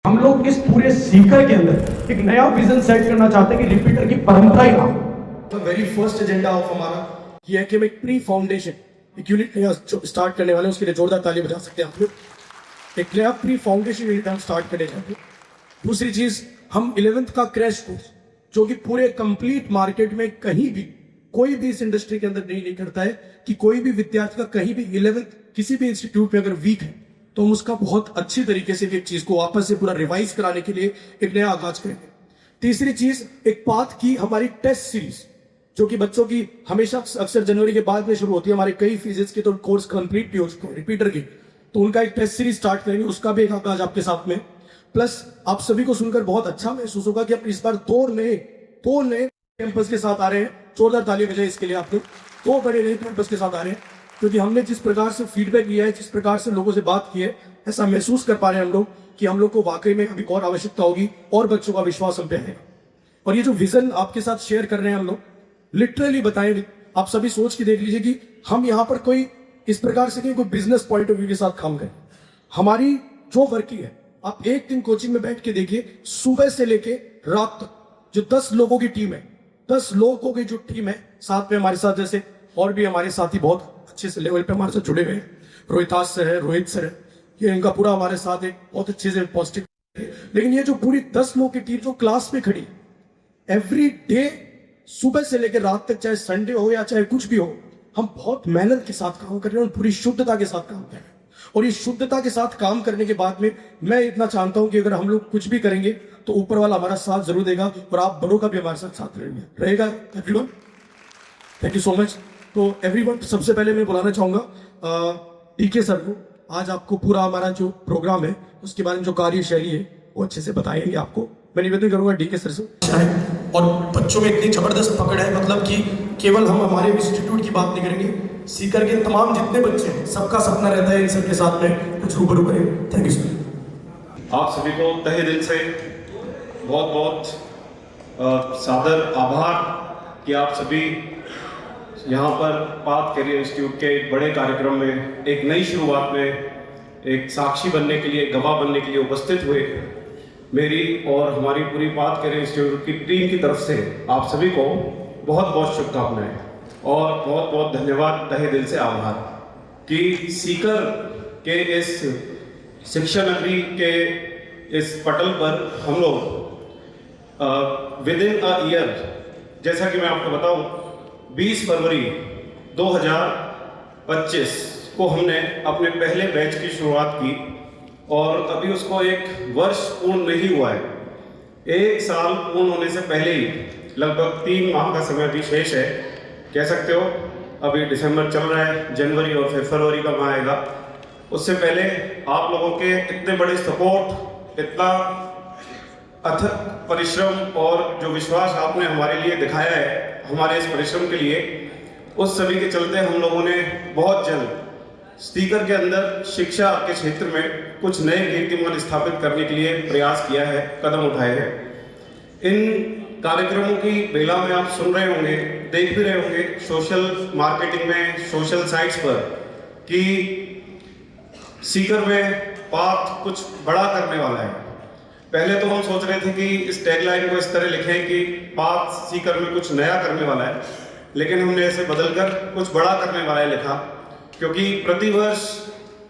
हम लोग इस पूरे सीकर के अंदर एक नया विजन सेट करना चाहते हैं कि रिपीटर की परंपरा ही ना हो। वेरी फर्स्ट एजेंडा ऑफ हमारा ये है कि हम एक प्री फाउंडेशन एक यूनिट नया स्टार्ट करने वाले हैं। उसके लिए जोरदार ताली बजा सकते हैं आप लोग। एक नया प्री फाउंडेशन यूनिट हम स्टार्ट करने जाते हैं। दूसरी चीज, हम 11th का क्रैश कोर्स जो कि पूरे कंप्लीट मार्केट में कहीं भी कोई भी इस इंडस्ट्री के अंदर नहीं करता है कि कोई भी विद्यार्थी का कहीं भी 11th किसी भी इंस्टीट्यूट में अगर वीक है तो हम उसका बहुत अच्छी तरीके से एक चीज को वापस से पूरा रिवाइज कराने के लिए एक नया आगाज करेंगे। तीसरी चीज, एक पाथ की हमारी टेस्ट सीरीज जो कि बच्चों की हमेशा अक्सर जनवरी के बाद में शुरू होती है। हमारे कई फिजिक्स के तो कोर्स कंप्लीट भी हो चुके हैं रिपीटर के, तो उनका एक टेस्ट सीरीज स्टार्ट करेंगे, उसका भी एक आगाज आपके साथ में। प्लस आप सभी को सुनकर बहुत अच्छा महसूस होगा कि आप इस बार दो नए कैंपस के साथ आ रहे हैं। जोरदार तालियां बजाएं इसके लिए। आप लोग दो बड़े नए कैंपस के साथ आ रहे हैं क्योंकि हमने जिस प्रकार से फीडबैक लिया है, जिस प्रकार से लोगों से बात की है, ऐसा महसूस कर पा रहे हैं हम लोग कि हम लोग को वाकई में अभी और आवश्यकता होगी और बच्चों का विश्वास हम पे है। और ये जो विजन आपके साथ शेयर कर रहे हैं हम लोग, लिटरली बताएं, आप सभी सोच के देख लीजिए कि हम यहाँ पर कोई इस प्रकार से कोई बिजनेस पॉइंट ऑफ व्यू के साथ काम करें। हमारी जो वर्किंग है, आप एक दिन कोचिंग में बैठ के देखिए, सुबह से लेके रात तक जो 10 लोगों की टीम है, 10 लोगों की जो टीम है, साथ में हमारे साथ जैसे और भी हमारे साथी बहुत अच्छे से लेवल पे हमारे साथ जुड़े हुए हैं। रोहिताज सर है, रोहित सर है, ये इनका पूरा हमारे साथ एक बहुत अच्छे से पॉजिटिव। लेकिन ये जो पूरी 10 लोगों की टीम जो क्लास में खड़ी एवरी डे सुबह से लेकर रात तक, चाहे संडे हो या चाहे कुछ भी हो, हम बहुत मेहनत के साथ काम कर रहे हैं और पूरी शुद्धता के साथ काम कर रहे हैं। और ये शुद्धता के साथ काम करने के बाद में मैं इतना जानता हूं कि अगर हम लोग कुछ भी करेंगे तो ऊपर वाला हमारा साथ जरूर देगा और आप बड़ों का भी हमारे साथ रहेगा। Everyone, thank you so much. तो एवरीवन, सबसे पहले मैं बुलाना चाहूंगा डीके सर को। आज आपको पूरा हमारा जो प्रोग्राम है उसके बारे में जो कार्यशैली है वो अच्छे से बताएंगे आपको। मैं निवेदन करूंगा डीके सर से। और बच्चों में इतनी जबरदस्त पकड़ है, मतलब कि केवल हम हमारे इंस्टीट्यूट की बात नहीं करेंगे, सीकर के तमाम जितने बच्चे हैं सबका सपना रहता है इन सबके साथ में कुछ रूबरू करें। Thank you sir. आप सभी को तहे दिल से बहुत बहुत सादर आभार कि आप सभी यहाँ पर पाथ करियर इंस्टीट्यूट के एक बड़े कार्यक्रम में, एक नई शुरुआत में एक साक्षी बनने के लिए, गवाह बनने के लिए उपस्थित हुए। मेरी और हमारी पूरी पाथ करियर इंस्टीट्यूट की टीम की तरफ से आप सभी को बहुत बहुत शुभकामनाएं और बहुत बहुत धन्यवाद, तहे दिल से आभार कि सीकर के इस शिक्षा नगरी के इस पटल पर हम लोग विद इन अ ईयर, जैसा कि मैं आपको बताऊं, 20 फरवरी 2025 को हमने अपने पहले बैच की शुरुआत की और अभी उसको एक वर्ष पूर्ण नहीं हुआ है। 1 साल पूर्ण होने से पहले ही लगभग 3 माह का समय भी शेष है, कह सकते हो। अभी दिसंबर चल रहा है, जनवरी और फिर फरवरी का माह आएगा। उससे पहले आप लोगों के इतने बड़े सपोर्ट, इतना अथक परिश्रम और जो विश्वास आपने हमारे लिए दिखाया है, हमारे इस परिश्रम के लिए, उस सभी के चलते हम लोगों ने बहुत जल्द सीकर के अंदर शिक्षा के क्षेत्र में कुछ नए कीर्तिमान स्थापित करने के लिए प्रयास किया है, कदम उठाए हैं। इन कार्यक्रमों की बेला में आप सुन रहे होंगे, देख भी रहे होंगे सोशल मार्केटिंग में, सोशल साइट्स पर, कि सीकर में पाथ कुछ बड़ा करने वाला है। पहले तो हम सोच रहे थे कि इस टैगलाइन को इस तरह लिखें कि पाथ सीकर में कुछ नया करने वाला है, लेकिन हमने इसे बदलकर कुछ बड़ा करने वाला है लिखा, क्योंकि प्रतिवर्ष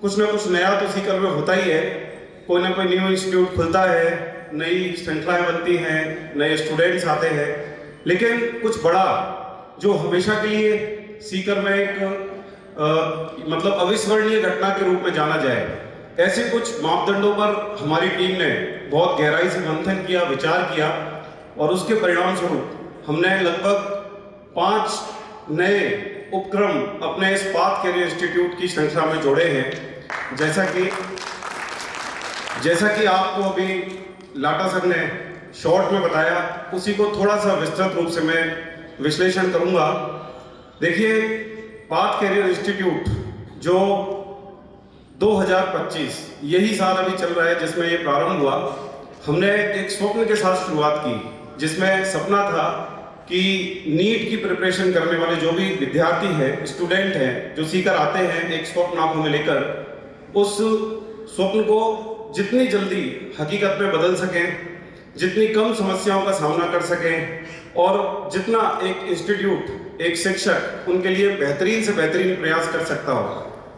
कुछ ना कुछ नया तो सीकर में होता ही है। कोई ना कोई न्यू इंस्टीट्यूट खुलता है, नई श्रृंखलाएं बनती हैं, नए स्टूडेंट्स आते हैं, लेकिन कुछ बड़ा जो हमेशा के लिए सीकर में एक मतलब अविस्मरणीय घटना के रूप में जाना जाए, ऐसे कुछ मापदंडों पर हमारी टीम ने बहुत गहराई से मंथन किया, विचार किया और उसके परिणाम स्वरूप हमने लगभग 5 नए उपक्रम अपने इस पाथ करियर इंस्टीट्यूट की श्रृंखला में जोड़े हैं। जैसा कि आपको अभी लाटा सर ने शॉर्ट में बताया, उसी को थोड़ा सा विस्तृत रूप से मैं विश्लेषण करूंगा। देखिए, पाथ करियर इंस्टीट्यूट जो 2025 यही साल अभी चल रहा है जिसमें ये प्रारंभ हुआ, हमने एक स्वप्न के साथ शुरुआत की, जिसमें सपना था कि नीट की प्रिपरेशन करने वाले जो भी विद्यार्थी हैं, स्टूडेंट हैं, जो सीकर आते हैं एक स्वप्न आंखों में लेकर, उस स्वप्न को जितनी जल्दी हकीकत में बदल सकें, जितनी कम समस्याओं का सामना कर सकें और जितना एक इंस्टीट्यूट, एक शिक्षक उनके लिए बेहतरीन से बेहतरीन प्रयास कर सकता हो,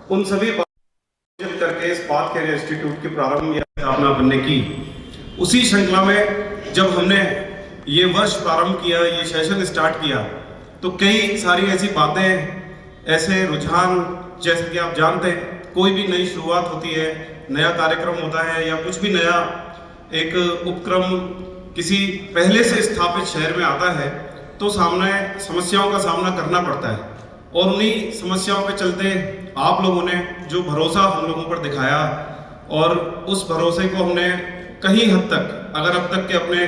उन सभी बातों करके इस पाथ कैरियर इंस्टीट्यूट की प्रारंभ या स्थापना बनने की। उसी श्रृंखला में जब हमने ये वर्ष प्रारंभ किया, ये सेशन स्टार्ट किया, तो कई सारी ऐसी बातें, ऐसे रुझान, जैसे कि आप जानते हैं कोई भी नई शुरुआत होती है, नया कार्यक्रम होता है या कुछ भी नया एक उपक्रम किसी पहले से स्थापित शहर में आता है, तो सामने समस्याओं का सामना करना पड़ता है। और उन्हीं समस्याओं के चलते आप लोगों ने जो भरोसा हम लोगों पर दिखाया, और उस भरोसे को हमने कहीं हद तक, अगर अब तक के अपने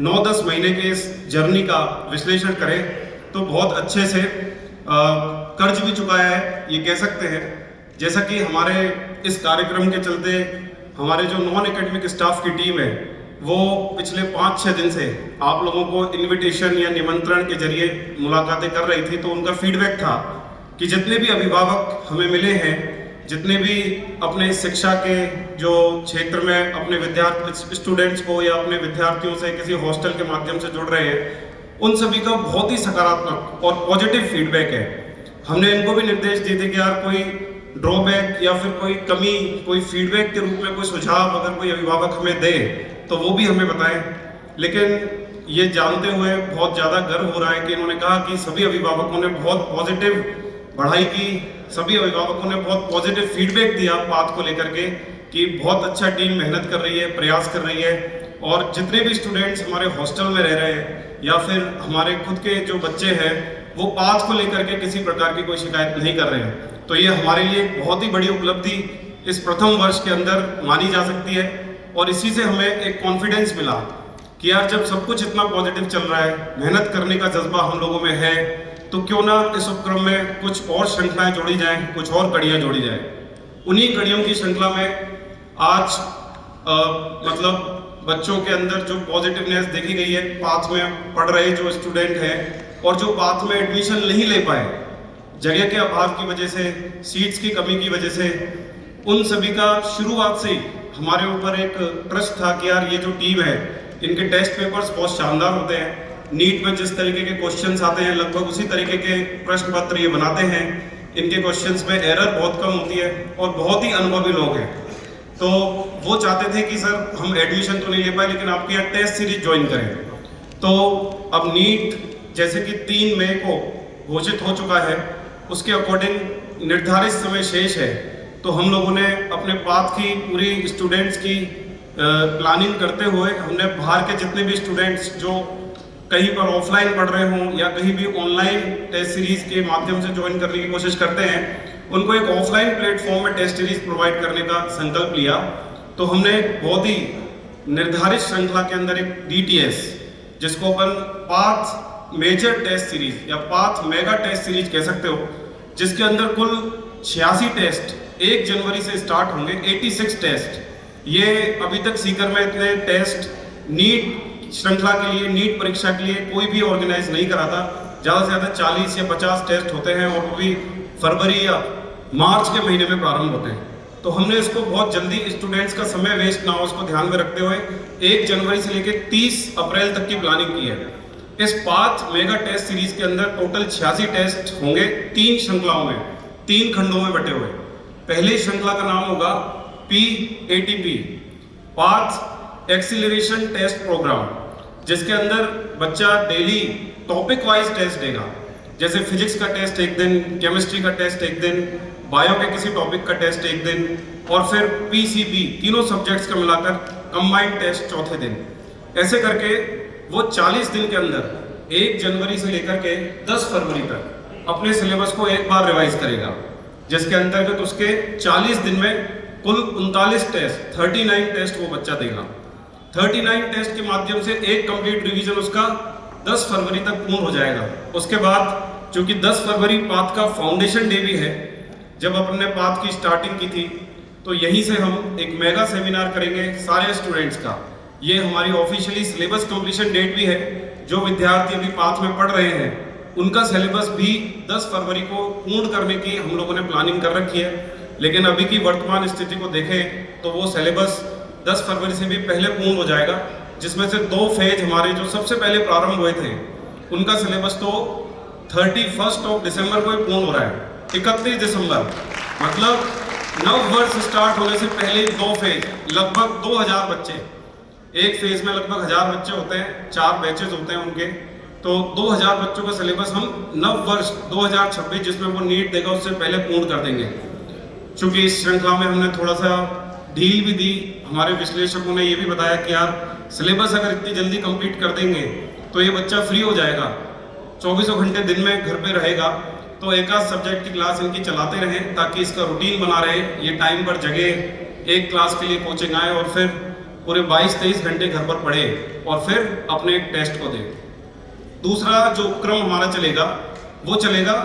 9-10 महीने के इस जर्नी का विश्लेषण करें तो बहुत अच्छे से कर्ज भी चुकाया है, ये कह सकते हैं। जैसा कि हमारे इस कार्यक्रम के चलते हमारे जो नॉन एकेडमिक स्टाफ की टीम है, वो पिछले 5-6 दिन से आप लोगों को इनविटेशन या निमंत्रण के जरिए मुलाकातें कर रही थी। तो उनका फीडबैक था कि जितने भी अभिभावक हमें मिले हैं, जितने भी अपने शिक्षा के जो क्षेत्र में अपने विद्यार्थी स्टूडेंट्स को या अपने विद्यार्थियों से किसी हॉस्टल के माध्यम से जुड़ रहे हैं, उन सभी का बहुत ही सकारात्मक और पॉजिटिव फीडबैक है। हमने इनको भी निर्देश दिए थे कि यार कोई ड्रॉबैक या फिर कोई कमी, कोई फीडबैक के रूप में कोई सुझाव अगर कोई अभिभावक हमें दे तो वो भी हमें बताएं। लेकिन ये जानते हुए बहुत ज़्यादा गर्व हो रहा है कि इन्होंने कहा कि सभी अभिभावकों ने बहुत पॉजिटिव पढ़ाई की, सभी अभिभावकों ने बहुत पॉजिटिव फीडबैक दिया पाथ को लेकर के कि बहुत अच्छा टीम मेहनत कर रही है, प्रयास कर रही है। और जितने भी स्टूडेंट्स हमारे हॉस्टल में रह रहे हैं या फिर हमारे खुद के जो बच्चे हैं, वो पाथ को लेकर के किसी प्रकार की कोई शिकायत नहीं कर रहे हैं। तो ये हमारे लिए बहुत ही बड़ी उपलब्धि इस प्रथम वर्ष के अंदर मानी जा सकती है। और इसी से हमें एक कॉन्फिडेंस मिला कि यार जब सब कुछ इतना पॉजिटिव चल रहा है, मेहनत करने का जज्बा हम लोगों में है, तो क्यों ना इस उपक्रम में कुछ और श्रृंखलाएं जोड़ी जाएं, कुछ और कड़ियां जोड़ी जाएं। उन्हीं कड़ियों की श्रृंखला में आज मतलब बच्चों के अंदर जो पॉजिटिवनेस देखी गई है, पाथ में पढ़ रहे जो स्टूडेंट हैं और जो पाथ में एडमिशन नहीं ले पाए जगह के अभाव की वजह से, सीट्स की कमी की वजह से, उन सभी का शुरुआत से ही हमारे ऊपर एक ट्रस्ट था कि यार ये जो टीम है, इनके टेस्ट पेपर्स बहुत शानदार होते हैं। नीट में जिस तरीके के क्वेश्चंस आते हैं, लगभग उसी तरीके के प्रश्न पत्र ये बनाते हैं। इनके क्वेश्चंस में एरर बहुत कम होती है और बहुत ही अनुभवी लोग हैं। तो वो चाहते थे कि सर हम एडमिशन तो नहीं ले पाए, लेकिन आपके यहाँ टेस्ट सीरीज ज्वाइन करें। तो अब नीट जैसे कि 3 मई को घोषित हो चुका है, उसके अकॉर्डिंग निर्धारित समय शेष है। तो हम लोगों ने अपने पाथ की पूरी स्टूडेंट्स की प्लानिंग करते हुए हमने बाहर के जितने भी स्टूडेंट्स जो कहीं पर ऑफलाइन पढ़ रहे हों या कहीं भी ऑनलाइन टेस्ट सीरीज के माध्यम से ज्वाइन करने की कोशिश करते हैं, उनको एक ऑफलाइन प्लेटफॉर्म में टेस्ट सीरीज प्रोवाइड करने का संकल्प लिया। तो हमने बहुत ही निर्धारित श्रृंखला के अंदर एक DTS, जिसको अपन पाथ मेजर टेस्ट सीरीज या पाथ मेगा टेस्ट सीरीज कह सकते हो, जिसके अंदर कुल 86 टेस्ट 1 जनवरी से स्टार्ट होंगे, 86 टेस्ट। ये अभी तक सीकर में इतने टेस्ट नीट श्रृंखला के लिए, नीट परीक्षा के लिए कोई भी ऑर्गेनाइज नहीं करा था। ज़्यादा से ज़्यादा 40 या 50 टेस्ट होते हैं और वो भी फरवरी या मार्च के महीने में प्रारंभ होते हैं। तो हमने इसको बहुत जल्दी, स्टूडेंट्स का समय वेस्ट ना हो उसको ध्यान में रखते हुए 1 जनवरी से लेकर 30 अप्रैल तक की प्लानिंग की है। इस पाथ मेगा टेस्ट सीरीज के अंदर टोटल 86 टेस्ट होंगे 3 श्रृंखलाओं में, 3 खंडों में बटे हुए। पहली श्रृंखला का नाम होगा PATP, path acceleration test programme, जिसके अंदर बच्चा डेली टॉपिक वाइज टेस्ट देगा। जैसे फिजिक्स का टेस्ट एक दिन, केमिस्ट्री का टेस्ट एक दिन, बायो के किसी टॉपिक का टेस्ट एक दिन, और फिर PCB, तीनों सब्जेक्ट्स का मिलाकर कंबाइंड टेस्ट चौथे दिन। ऐसे करके वो 40 दिन के अंदर 1 जनवरी से लेकर के 10 फरवरी तक अपने सिलेबस को एक बार रिवाइज करेगा, जिसके अंतर्गत उसके 40 दिन में कुल 39 टेस्ट, 39 टेस्ट वो बच्चा देगा। 39 टेस्ट के माध्यम से एक कंप्लीट रिवीजन उसका 10 फरवरी तक पूर्ण हो जाएगा। उसके बाद चूंकि 10 फरवरी पाथ का फाउंडेशन डे भी है, जब अपने पाथ की स्टार्टिंग की थी, तो यहीं से हम एक मेगा सेमिनार करेंगे सारे स्टूडेंट्स का। ये हमारी ऑफिशियली सिलेबस कंप्लीशन डेट भी है। जो विद्यार्थी अभी पाथ में पढ़ रहे हैं, उनका सिलेबस भी 10 फरवरी को पूर्ण करने की हम लोगों ने प्लानिंग कर रखी है। लेकिन अभी की वर्तमान स्थिति को देखें तो वो सिलेबस 10 फरवरी से भी पहले पूर्ण हो जाएगा, जिसमें से 2 फेज हमारे जो सबसे पहले प्रारंभ हुए थे उनका सिलेबस तो 31 दिसंबर को ही पूर्ण हो रहा है। 31 दिसंबर मतलब नव वर्ष स्टार्ट होने से पहले 2 फेज, लगभग 2000 बच्चे, एक फेज में लगभग 1000 बच्चे होते हैं, 4 बैचेज होते हैं उनके, तो 2000 बच्चों का सिलेबस हम नव वर्ष 2026 जिसमें वो नीट देगा उससे पहले पूर्ण कर देंगे। चूंकि इस श्रृंखला में हमने थोड़ा सा ढील भी दी, हमारे विश्लेषकों ने ये भी बताया कि यार सिलेबस अगर इतनी जल्दी कंप्लीट कर देंगे तो ये बच्चा फ्री हो जाएगा, 24 घंटे दिन में घर पे रहेगा, तो एक आध सब्जेक्ट की क्लास इनकी चलाते रहें ताकि इसका रूटीन बना रहे, ये टाइम पर जगे, एक क्लास के लिए कोचिंग आए और फिर पूरे 22-23 घंटे घर पर पढ़े और फिर अपने टेस्ट को दे। दूसरा जो उपक्रम हमारा चलेगा वो चलेगा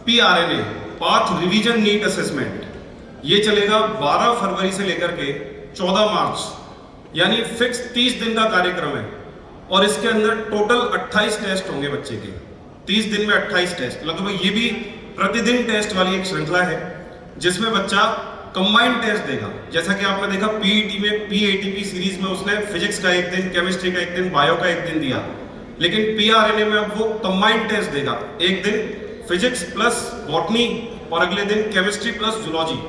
PRNA, path revision NEET assessment. ये चलेगा 12 फरवरी से लेकर के 14 मार्च, यानी फिक्स 30 दिन का कार्यक्रम है और इसके अंदर टोटल 28 टेस्ट होंगे बच्चे के। 30 दिन में 28 टेस्ट, लगभग ये भी प्रतिदिन टेस्ट वाली एक श्रृंखला है जिसमें बच्चा कंबाइंड टेस्ट देगा। जैसा कि आपने देखा PET में PATP सीरीज में उसने फिजिक्स का एक दिन, केमिस्ट्री का एक दिन, बायो का एक दिन दिया, लेकिन PRNA में अब वो कंबाइंड टेस्ट देगा, एक दिन फिजिक्स प्लस बॉटनी और अगले दिन केमिस्ट्री प्लस जूलॉजी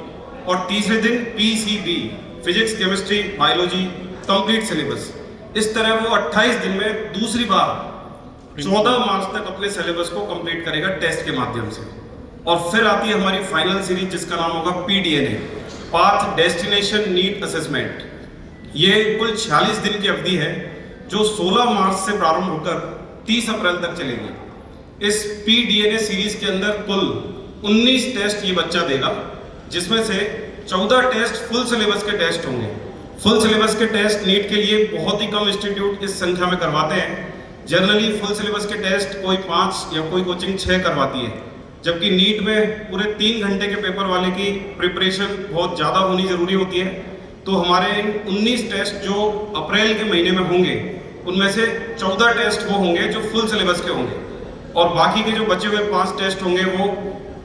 और तीसरे दिन PCB, physics chemistry biology complete syllabus. इस तरह वो 28 दिन में दूसरी बार 14 मार्च तक अपने सिलेबस को कंप्लीट करेगा टेस्ट के माध्यम से। और फिर आती है हमारी फाइनल सीरीज जिसका नाम होगा PDNA, path destination NEET assessment. ये कुल 46 दिन की अवधि है जो 16 मार्च से प्रारंभ होकर 30 अप्रैल तक चलेगी। इस PDNA सीरीज के अंदर कुल 19 टेस्ट ये बच्चा देगा, जिसमें से 14 टेस्ट फुल सिलेबस के टेस्ट होंगे। फुल सिलेबस के टेस्ट नीट के लिए बहुत ही कम इंस्टीट्यूट इस संख्या में करवाते हैं। जनरली फुल सिलेबस के टेस्ट कोई 5 या कोई कोचिंग 6 करवाती है, जबकि नीट में पूरे 3 घंटे के पेपर वाले की प्रिपरेशन बहुत ज़्यादा होनी ज़रूरी होती है। तो हमारे इन 19 टेस्ट जो अप्रैल के महीने में होंगे उनमें से 14 टेस्ट वो होंगे जो फुल सिलेबस के होंगे और बाकी के जो बचे हुए 5 टेस्ट होंगे वो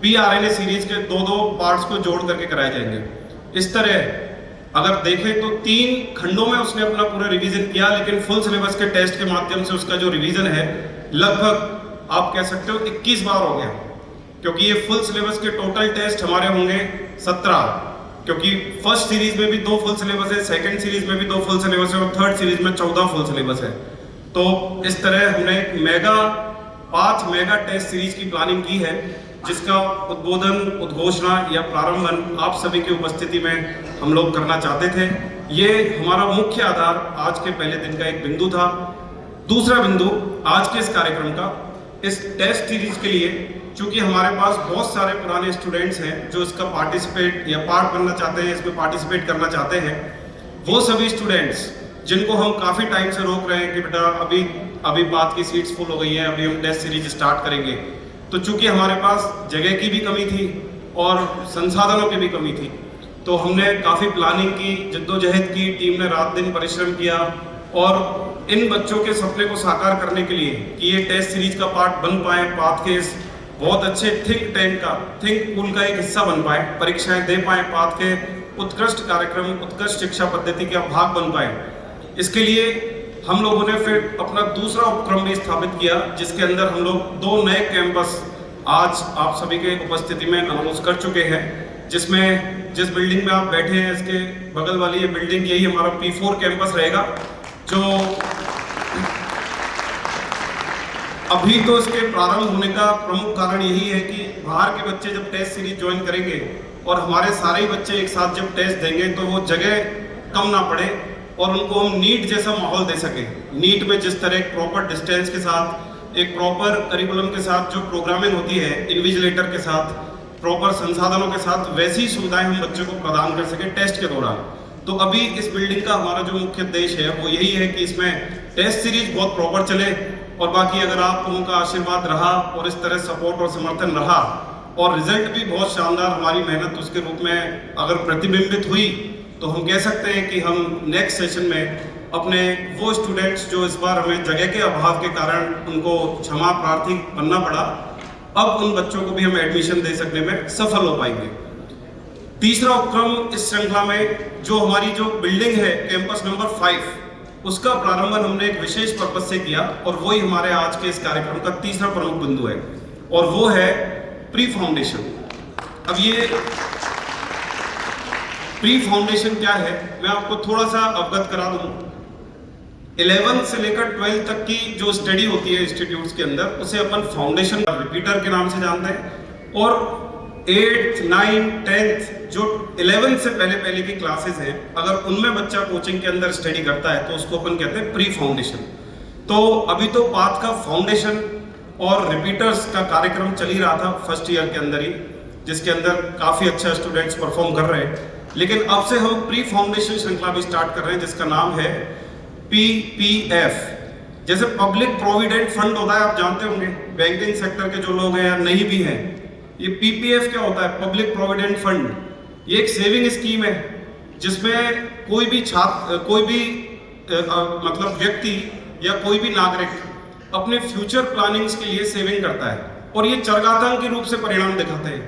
PRNA सीरीज के 2-2 पार्ट्स को जोड़ करके कराए जाएंगे। इस तरह अगर देखें तो 3 खंडों में उसने अपना पूरा रिवीजन किया, लेकिन फुल सिलेबस के टेस्ट के माध्यम से उसका जो रिवीजन है लगभग आप कह सकते हो 21 बार हो गया, क्योंकि ये फुल सिलेबस के टोटल टेस्ट हमारे होंगे 17, क्योंकि फर्स्ट सीरीज में भी 2 फुल सिलेबस है, सेकंड सीरीज में भी 2 फुल सिलेबस है और थर्ड सीरीज में 14 फुल सिलेबस है। तो इस तरह हमने एक मेगा टेस्ट सीरीज की प्लानिंग की है, जिसका उद्बोधन, उद्घोषणा या प्रारंभन आप सभी की उपस्थिति में हम लोग करना चाहते थे। ये हमारा मुख्य आधार आज के पहले दिन का एक बिंदु था। दूसरा बिंदु आज के इस कार्यक्रम का, इस टेस्ट सीरीज के लिए चूंकि हमारे पास बहुत सारे पुराने स्टूडेंट्स हैं जो इसका पार्टिसिपेट या पार्ट बनना चाहते हैं, इसमें पार्टिसिपेट करना चाहते हैं, वो सभी स्टूडेंट्स जिनको हम काफ़ी टाइम से रोक रहे हैं कि बेटा अभी बात की सीट्स फुल हो गई हैं, अभी हम टेस्ट सीरीज स्टार्ट करेंगे, तो चूंकि हमारे पास जगह की भी कमी थी और संसाधनों की भी कमी थी, तो हमने काफ़ी प्लानिंग की, जद्दोजहद की, टीम ने रात दिन परिश्रम किया और इन बच्चों के सपने को साकार करने के लिए कि ये टेस्ट सीरीज का पार्ट बन पाए, पाथ के इस बहुत अच्छे थिंक पूल का एक हिस्सा बन पाए, परीक्षाएं दे पाए, पाथ के उत्कृष्ट कार्यक्रम, उत्कृष्ट शिक्षा पद्धति के भाग बन पाए। इसके लिए हम लोगों ने फिर अपना दूसरा उपक्रम भी स्थापित किया, जिसके अंदर हम लोग 2 नए कैंपस आज आप सभी के उपस्थिति में अनाउंस कर चुके हैं, जिसमें जिस बिल्डिंग में आप बैठे हैं इसके बगल वाली ये बिल्डिंग, यही हमारा P4 कैंपस रहेगा। जो अभी तो इसके प्रारंभ होने का प्रमुख कारण यही है कि बाहर के बच्चे जब टेस्ट सीरीज ज्वाइन करेंगे और हमारे सारे ही बच्चे एक साथ जब टेस्ट देंगे तो वो जगह कम ना पड़े और उनको हम नीट जैसा माहौल दे सकें। नीट में जिस तरह एक प्रॉपर डिस्टेंस के साथ, एक प्रॉपर करिकुलम के साथ जो प्रोग्रामिंग होती है, इन्विजिलेटर के साथ, प्रॉपर संसाधनों के साथ, वैसी सुविधाएं हम बच्चों को प्रदान कर सकें टेस्ट के दौरान। तो अभी इस बिल्डिंग का हमारा जो मुख्य उद्देश्य है वो यही है कि इसमें टेस्ट सीरीज बहुत प्रॉपर चले और बाकी अगर आप लोगों का आशीर्वाद रहा और इस तरह सपोर्ट और समर्थन रहा और रिजल्ट भी बहुत शानदार हमारी मेहनत उसके रूप में अगर प्रतिबिंबित हुई, तो हम कह सकते हैं कि हम नेक्स्ट सेशन में अपने वो स्टूडेंट्स जो इस बार हमें जगह के अभाव के कारण उनको क्षमा प्रार्थी बनना पड़ा, अब उन बच्चों को भी हम एडमिशन दे सकने में सफल हो पाएंगे। तीसरा उपक्रम इस श्रृंखला में जो हमारी जो बिल्डिंग है कैंपस नंबर 5, उसका प्रारंभ हमने एक विशेष पर्पस से किया और वही हमारे आज के इस कार्यक्रम का तीसरा प्रमुख बिंदु है और वो है प्री फाउंडेशन। अब ये प्री फाउंडेशन क्या है मैं आपको थोड़ा सा अवगत करा दूं। 11 से लेकर 12 तक की जो स्टडी होती है इंस्टीट्यूट्स के अंदर उसे अपन फाउंडेशन रिपीटर के नाम से जानते हैं और 8th 9th 10th जो 11 से पहले की क्लासेस हैं अगर उनमें बच्चा कोचिंग के अंदर स्टडी करता है तो उसको अपन कहते हैं प्री फाउंडेशन। तो अभी तो पाथ का फाउंडेशन और रिपीटर्स का कार्यक्रम चल ही रहा था फर्स्ट ईयर के अंदर ही, जिसके अंदर काफी अच्छा स्टूडेंट्स परफॉर्म कर रहे हैं, लेकिन अब से हम प्री फाउंडेशन श्रृंखला भी स्टार्ट कर रहे हैं जिसका नाम है PPF। जैसे पब्लिक प्रोविडेंट फंड होता है, आप जानते होंगे बैंकिंग सेक्टर के जो लोग हैं या नहीं भी हैं, ये PPF क्या होता है, पब्लिक प्रोविडेंट फंड। ये एक सेविंग स्कीम है जिसमें कोई भी छात्र, कोई भी मतलब व्यक्ति या कोई भी नागरिक अपने फ्यूचर प्लानिंग्स के लिए सेविंग करता है और ये चरगातांकी रूप से परिणाम दिखाते हैं।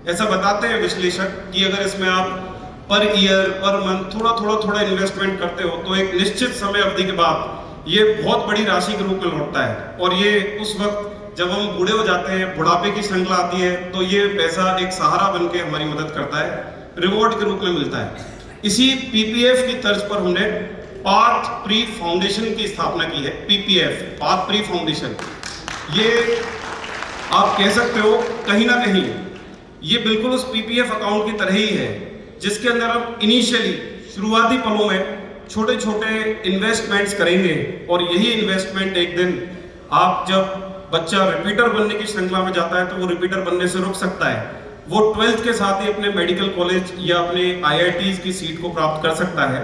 ऐसा बताते हैं विश्लेषक कि अगर इसमें आप पर ईयर पर मंथ थोड़ा इन्वेस्टमेंट करते हो तो एक निश्चित समय अवधि के बाद ये बहुत बड़ी राशि के रूप में लौटता है और ये उस वक्त जब हम बूढ़े हो जाते हैं, बुढ़ापे की श्रृंखला आती है, तो ये पैसा एक सहारा बन के हमारी मदद करता है, रिवॉर्ड के रूप में मिलता है। इसी PPF की तर्ज पर हमने पाथ प्री फाउंडेशन की स्थापना की है। PPF पाथ प्री फाउंडेशन, ये आप कह सकते हो कहीं ना कहीं ये बिल्कुल उस PPF अकाउंट की तरह ही है जिसके अंदर हम इनिशियली शुरुआती पलों में छोटे छोटे इन्वेस्टमेंट्स करेंगे और यही इन्वेस्टमेंट एक दिन आप जब बच्चा रिपीटर बनने की श्रृंखला में जाता है तो वो रिपीटर बनने से रुक सकता है, वो 12th के साथ ही अपने मेडिकल कॉलेज या अपने IITs की सीट को प्राप्त कर सकता है।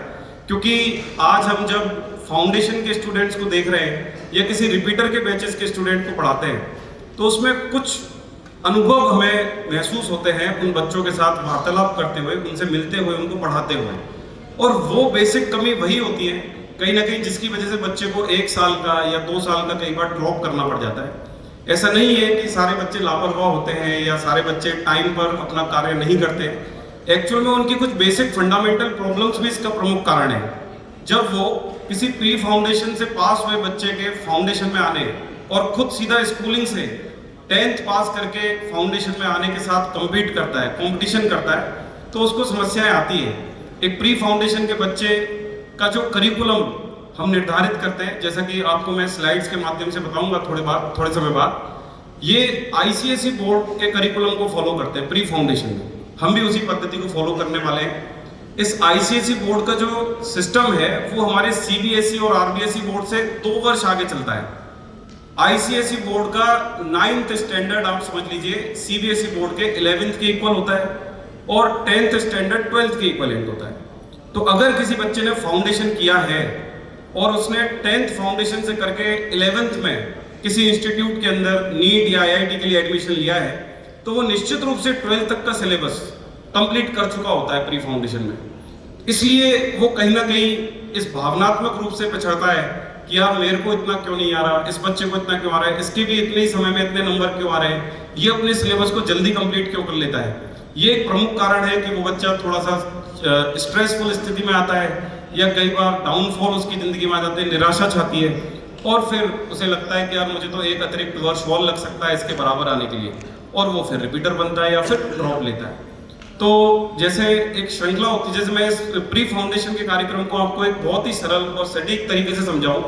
क्योंकि आज हम जब फाउंडेशन के स्टूडेंट्स को देख रहे हैं या किसी रिपीटर के बैचेस के स्टूडेंट को पढ़ाते हैं तो उसमें कुछ अनुभव हमें महसूस होते हैं उन बच्चों के साथ वार्तालाप करते हुए, उनसे मिलते हुए, उनको पढ़ाते हुए, और वो बेसिक कमी वही होती है कहीं ना कहीं जिसकी वजह से बच्चे को 1 साल का या 2 साल का कई बार ड्रॉप करना पड़ जाता है। ऐसा नहीं है कि सारे बच्चे लापरवाह होते हैं या सारे बच्चे टाइम पर अपना कार्य नहीं करते। एक्चुअल में उनकी कुछ बेसिक फंडामेंटल प्रॉब्लम्स भी इसका प्रमुख कारण है। जब वो किसी प्री फाउंडेशन से पास हुए बच्चे के फाउंडेशन में आने और खुद सीधा स्कूलिंग से 10th पास करके फाउंडेशन में आने के साथ कम्पीट करता है, कंपटीशन करता है, तो उसको समस्याएं आती है। एक प्री फाउंडेशन के बच्चे का जो करिकुलम हम निर्धारित करते हैं, जैसा कि आपको मैं स्लाइड्स के माध्यम से बताऊंगा थोड़े समय बाद, ये ICSE बोर्ड के करिकुलम को फॉलो करते हैं प्री फाउंडेशन में। हम भी उसी पद्धति को फॉलो करने वाले हैं। इस ICSE बोर्ड का जो सिस्टम है वो हमारे CBSE और RBSE बोर्ड से 2 वर्ष आगे चलता है। ICSE बोर्ड का 9th स्टैंडर्ड आप समझ लीजिए CBSE बोर्ड के 11th के इक्वल होता है और 10th स्टैंडर्ड 12th के इक्वलेंट होता है। तो अगर किसी बच्चे ने फाउंडेशन किया है और उसने 10th फाउंडेशन से करके 11th में किसी इंस्टीट्यूट के अंदर नीट या IIT के लिए एडमिशन लिया है तो वो निश्चित रूप से 12th तक का सिलेबस कंप्लीट कर चुका होता है प्री फाउंडेशन में। इसलिए वो कहीं ना कहीं इस भावनात्मक रूप से पिछड़ता है कि यार मेरे को इतना क्यों नहीं आ रहा, इस बच्चे को इतना क्यों आ रहा है, इसके भी इतने ही समय में इतने नंबर क्यों आ रहे हैं, ये अपने सिलेबस को जल्दी कंप्लीट क्यों कर लेता है। ये एक प्रमुख कारण है कि वो बच्चा थोड़ा सा स्ट्रेसफुल स्थिति में आता है या कई बार डाउनफॉल उसकी जिंदगी में आ जाते हैं, निराशा छाती है और फिर उसे लगता है कि यार मुझे तो एक अतिरिक्त वर्ष और लग सकता है इसके बराबर आने के लिए, और वो फिर रिपीटर बनता है या फिर ड्रॉप लेता है। तो जैसे एक श्रृंखला होती है, जैसे मैं इस प्री फाउंडेशन के कार्यक्रम को आपको एक बहुत ही सरल और सटीक तरीके से समझाऊं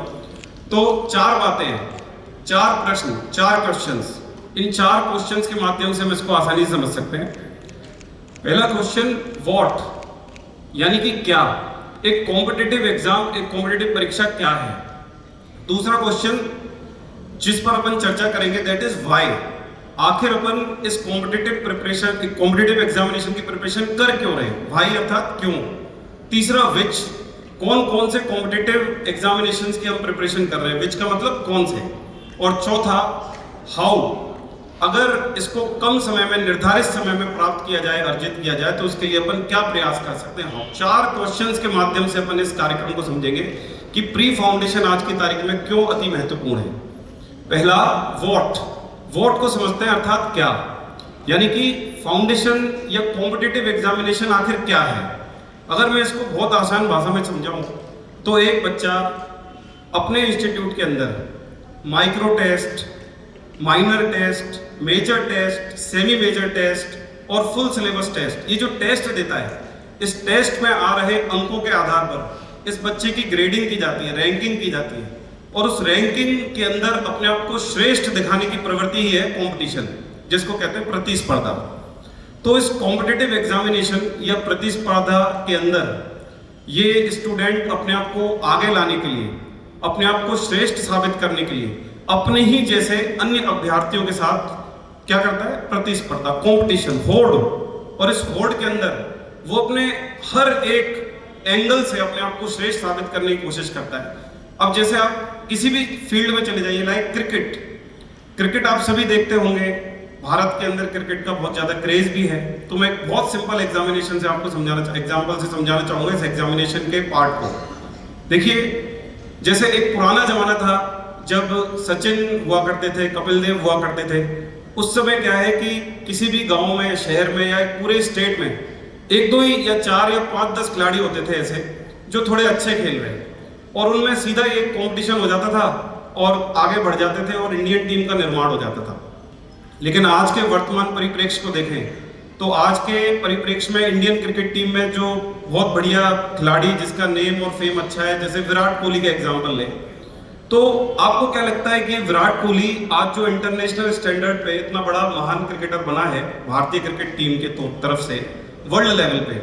तो 4 बातें हैं, 4 प्रश्न, 4 क्वेश्चंस। इन 4 क्वेश्चंस के माध्यम से हम इसको आसानी से समझ सकते हैं। पहला क्वेश्चन व्हाट, यानी कि क्या, एक कॉम्पिटिटिव एग्जाम, एक कॉम्पिटिटिव परीक्षा क्या है। दूसरा क्वेश्चन जिस पर अपन चर्चा करेंगे दैट इज व्हाई, आखिर अपन इस कॉम्पिटिटिव प्रिपरेशन, कॉम्पिटिटिव एग्जामिनेशन की प्रिपरेशन कर क्यों रहे हैं, व्हाई अर्थात क्यों। तीसरा विच, कौन कौन से कॉम्पिटिटिव एग्जामिनेशंस की हम प्रिपरेशन कर रहे हैं, विच का मतलब कौन से। और चौथा हाउ, अगर इसको कम समय में, निर्धारित समय में प्राप्त किया जाए, अर्जित किया जाए तो उसके लिए अपन क्या प्रयास कर सकते हैं। 4 क्वेश्चंस के माध्यम से अपन इस कार्यक्रम को समझेंगे कि प्री फाउंडेशन आज की तारीख में क्यों अति महत्वपूर्ण है। पहला व्हाट, व्हाट को समझते हैं अर्थात क्या, यानी कि फाउंडेशन या कॉम्पिटिटिव एग्जामिनेशन आखिर क्या है। अगर मैं इसको बहुत आसान भाषा में समझाऊं तो एक बच्चा अपने इंस्टीट्यूट के अंदर micro test, minor test, major test, semi major test और फुल सिलेबस टेस्ट, ये जो टेस्ट देता है, इस टेस्ट में आ रहे अंकों के आधार पर इस बच्चे की ग्रेडिंग की जाती है, रैंकिंग की जाती है, और उस रैंकिंग के अंदर अपने आप को श्रेष्ठ दिखाने की प्रवृत्ति ही है कंपटीशन, जिसको कहते हैं प्रतिस्पर्धा। तो इस कॉम्पिटिटिव एग्जामिनेशन या प्रतिस्पर्धा के अंदर ये स्टूडेंट अपने आप को आगे लाने के लिए, अपने आप को श्रेष्ठ साबित करने के लिए अपने ही जैसे अन्य अभ्यर्थियों के साथ क्या करता है, प्रतिस्पर्धा, कंपटीशन, होड़, और इस होड़ के अंदर वो अपने हर एक एंगल से अपने आप को श्रेष्ठ साबित करने की कोशिश करता है। अब जैसे आप किसी भी फील्ड में चले जाइए, लाइक क्रिकेट आप सभी देखते होंगे, भारत के अंदर क्रिकेट का बहुत ज्यादा क्रेज भी है। तो मैं एक बहुत सिंपल एग्जामिनेशन से आपको एग्जाम्पल से समझाना चाहूंगा इस एग्जामिनेशन के पार्ट को। देखिए, जैसे एक पुराना जमाना था जब सचिन हुआ करते थे, कपिल देव हुआ करते थे, उस समय क्या है कि किसी भी गांव में, शहर में या एक पूरे स्टेट में एक दो ही या 4 या 5-10 खिलाड़ी होते थे ऐसे जो थोड़े अच्छे खेल रहे, और उनमें सीधा एक कंपटीशन हो जाता था और आगे बढ़ जाते थे और इंडियन टीम का निर्माण हो जाता था। लेकिन आज के वर्तमान परिप्रेक्ष्य को देखें तो आज के परिप्रेक्ष्य में इंडियन क्रिकेट टीम में जो बहुत बढ़िया खिलाड़ी जिसका नेम और फेम अच्छा है, जैसे विराट कोहली का एग्जांपल लें, तो आपको क्या लगता है कि विराट कोहली आज जो इंटरनेशनल स्टैंडर्ड पे इतना बड़ा महान क्रिकेटर बना है भारतीय क्रिकेट टीम के तरफ से वर्ल्ड लेवल पे,